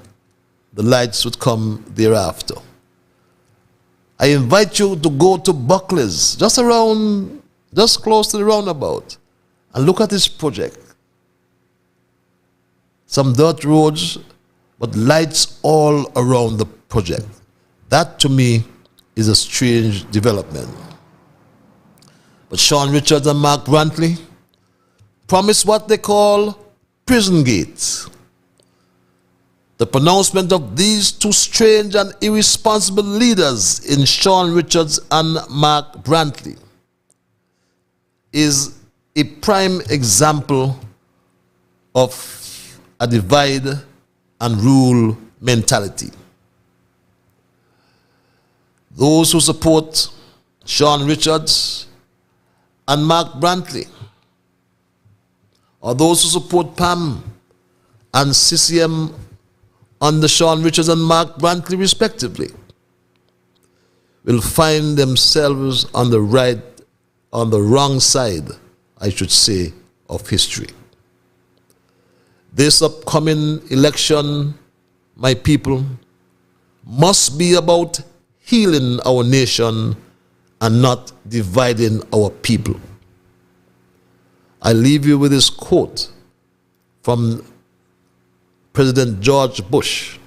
the lights would come thereafter. I invite you to go to Buckley's, just close to the roundabout, and look at this project. Some dirt roads, but lights all around the project. That to me is a strange development. But Sean Richards and Mark Brantley promised what they call prison gates. The pronouncement of these two strange and irresponsible leaders in Sean Richards and Mark Brantley is a prime example of a divide and rule mentality. Those who support Sean Richards and Mark Brantley, or those who support PAM and CCM under Sean Richards and Mark Brantley respectively, will find themselves on the wrong side, I should say, of history. This upcoming election, my people, must be about healing our nation and not dividing our people. I leave you with this quote from President George Bush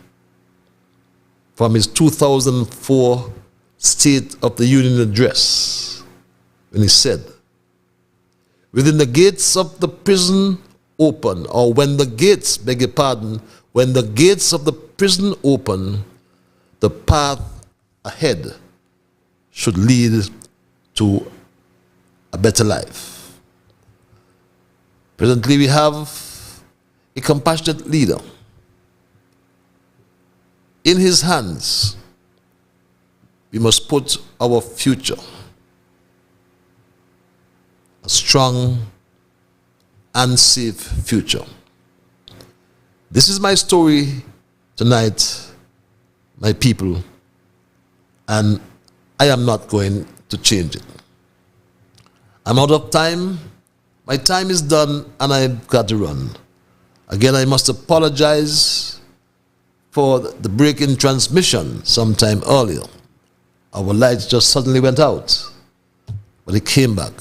from his 2004 State of the Union address, when he said, "Within the gates of the prison open," or when the gates, beg your pardon, when the gates of the prison open, the path ahead should lead to a better life. Presently, we have a compassionate leader. In his hands, we must put our future, a strong and safe future. This is my story tonight, my people, and I am not going to change it. I'm out of time. My time is done, and I've got to run. Again, I must apologize for the break in transmission sometime earlier. Our lights just suddenly went out, but it came back.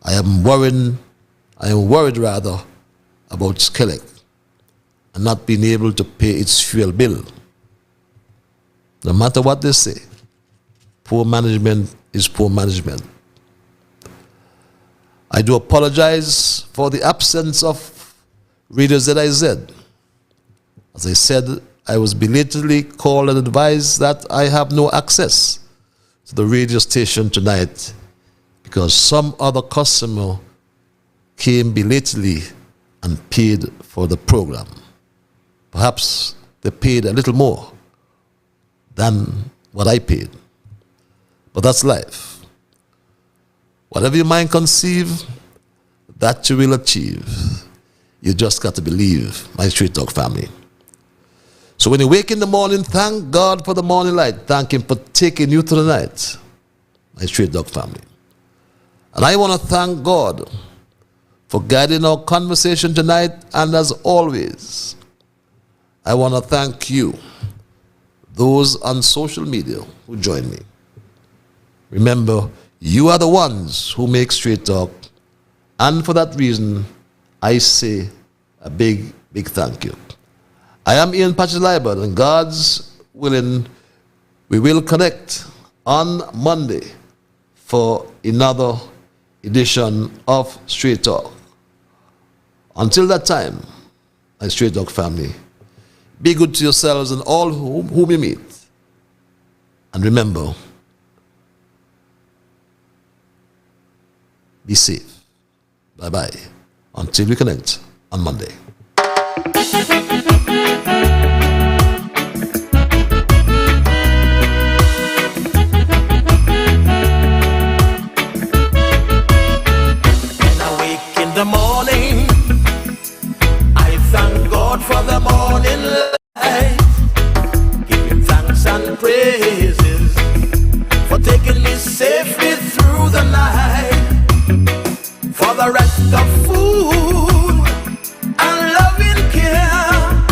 I am worried rather about Skelec and not being able to pay its fuel bill. No matter what they say, poor management is poor management. I do apologize for the absence of Radio ZIZ. As I said, I was belatedly called and advised that I have no access to the radio station tonight because some other customer came belatedly and paid for the program. Perhaps they paid a little more than what I paid. But that's life. Whatever your mind conceive, that you will achieve. You just got to believe, my Street Talk family. So when you wake in the morning, thank God for the morning light. Thank Him for taking you through the night, my Straight Dog family. And I want to thank God for guiding our conversation tonight. And as always, I want to thank you, those on social media who join me. Remember, you are the ones who make Straight Talk. And for that reason, I say a big, big thank you. I am Ian Patrick Liburd, and God's willing, we will connect on Monday for another edition of Straight Talk. Until that time, my Straight Talk family, be good to yourselves and all whom you meet. And remember, be safe. Bye-bye. Until we connect on Monday.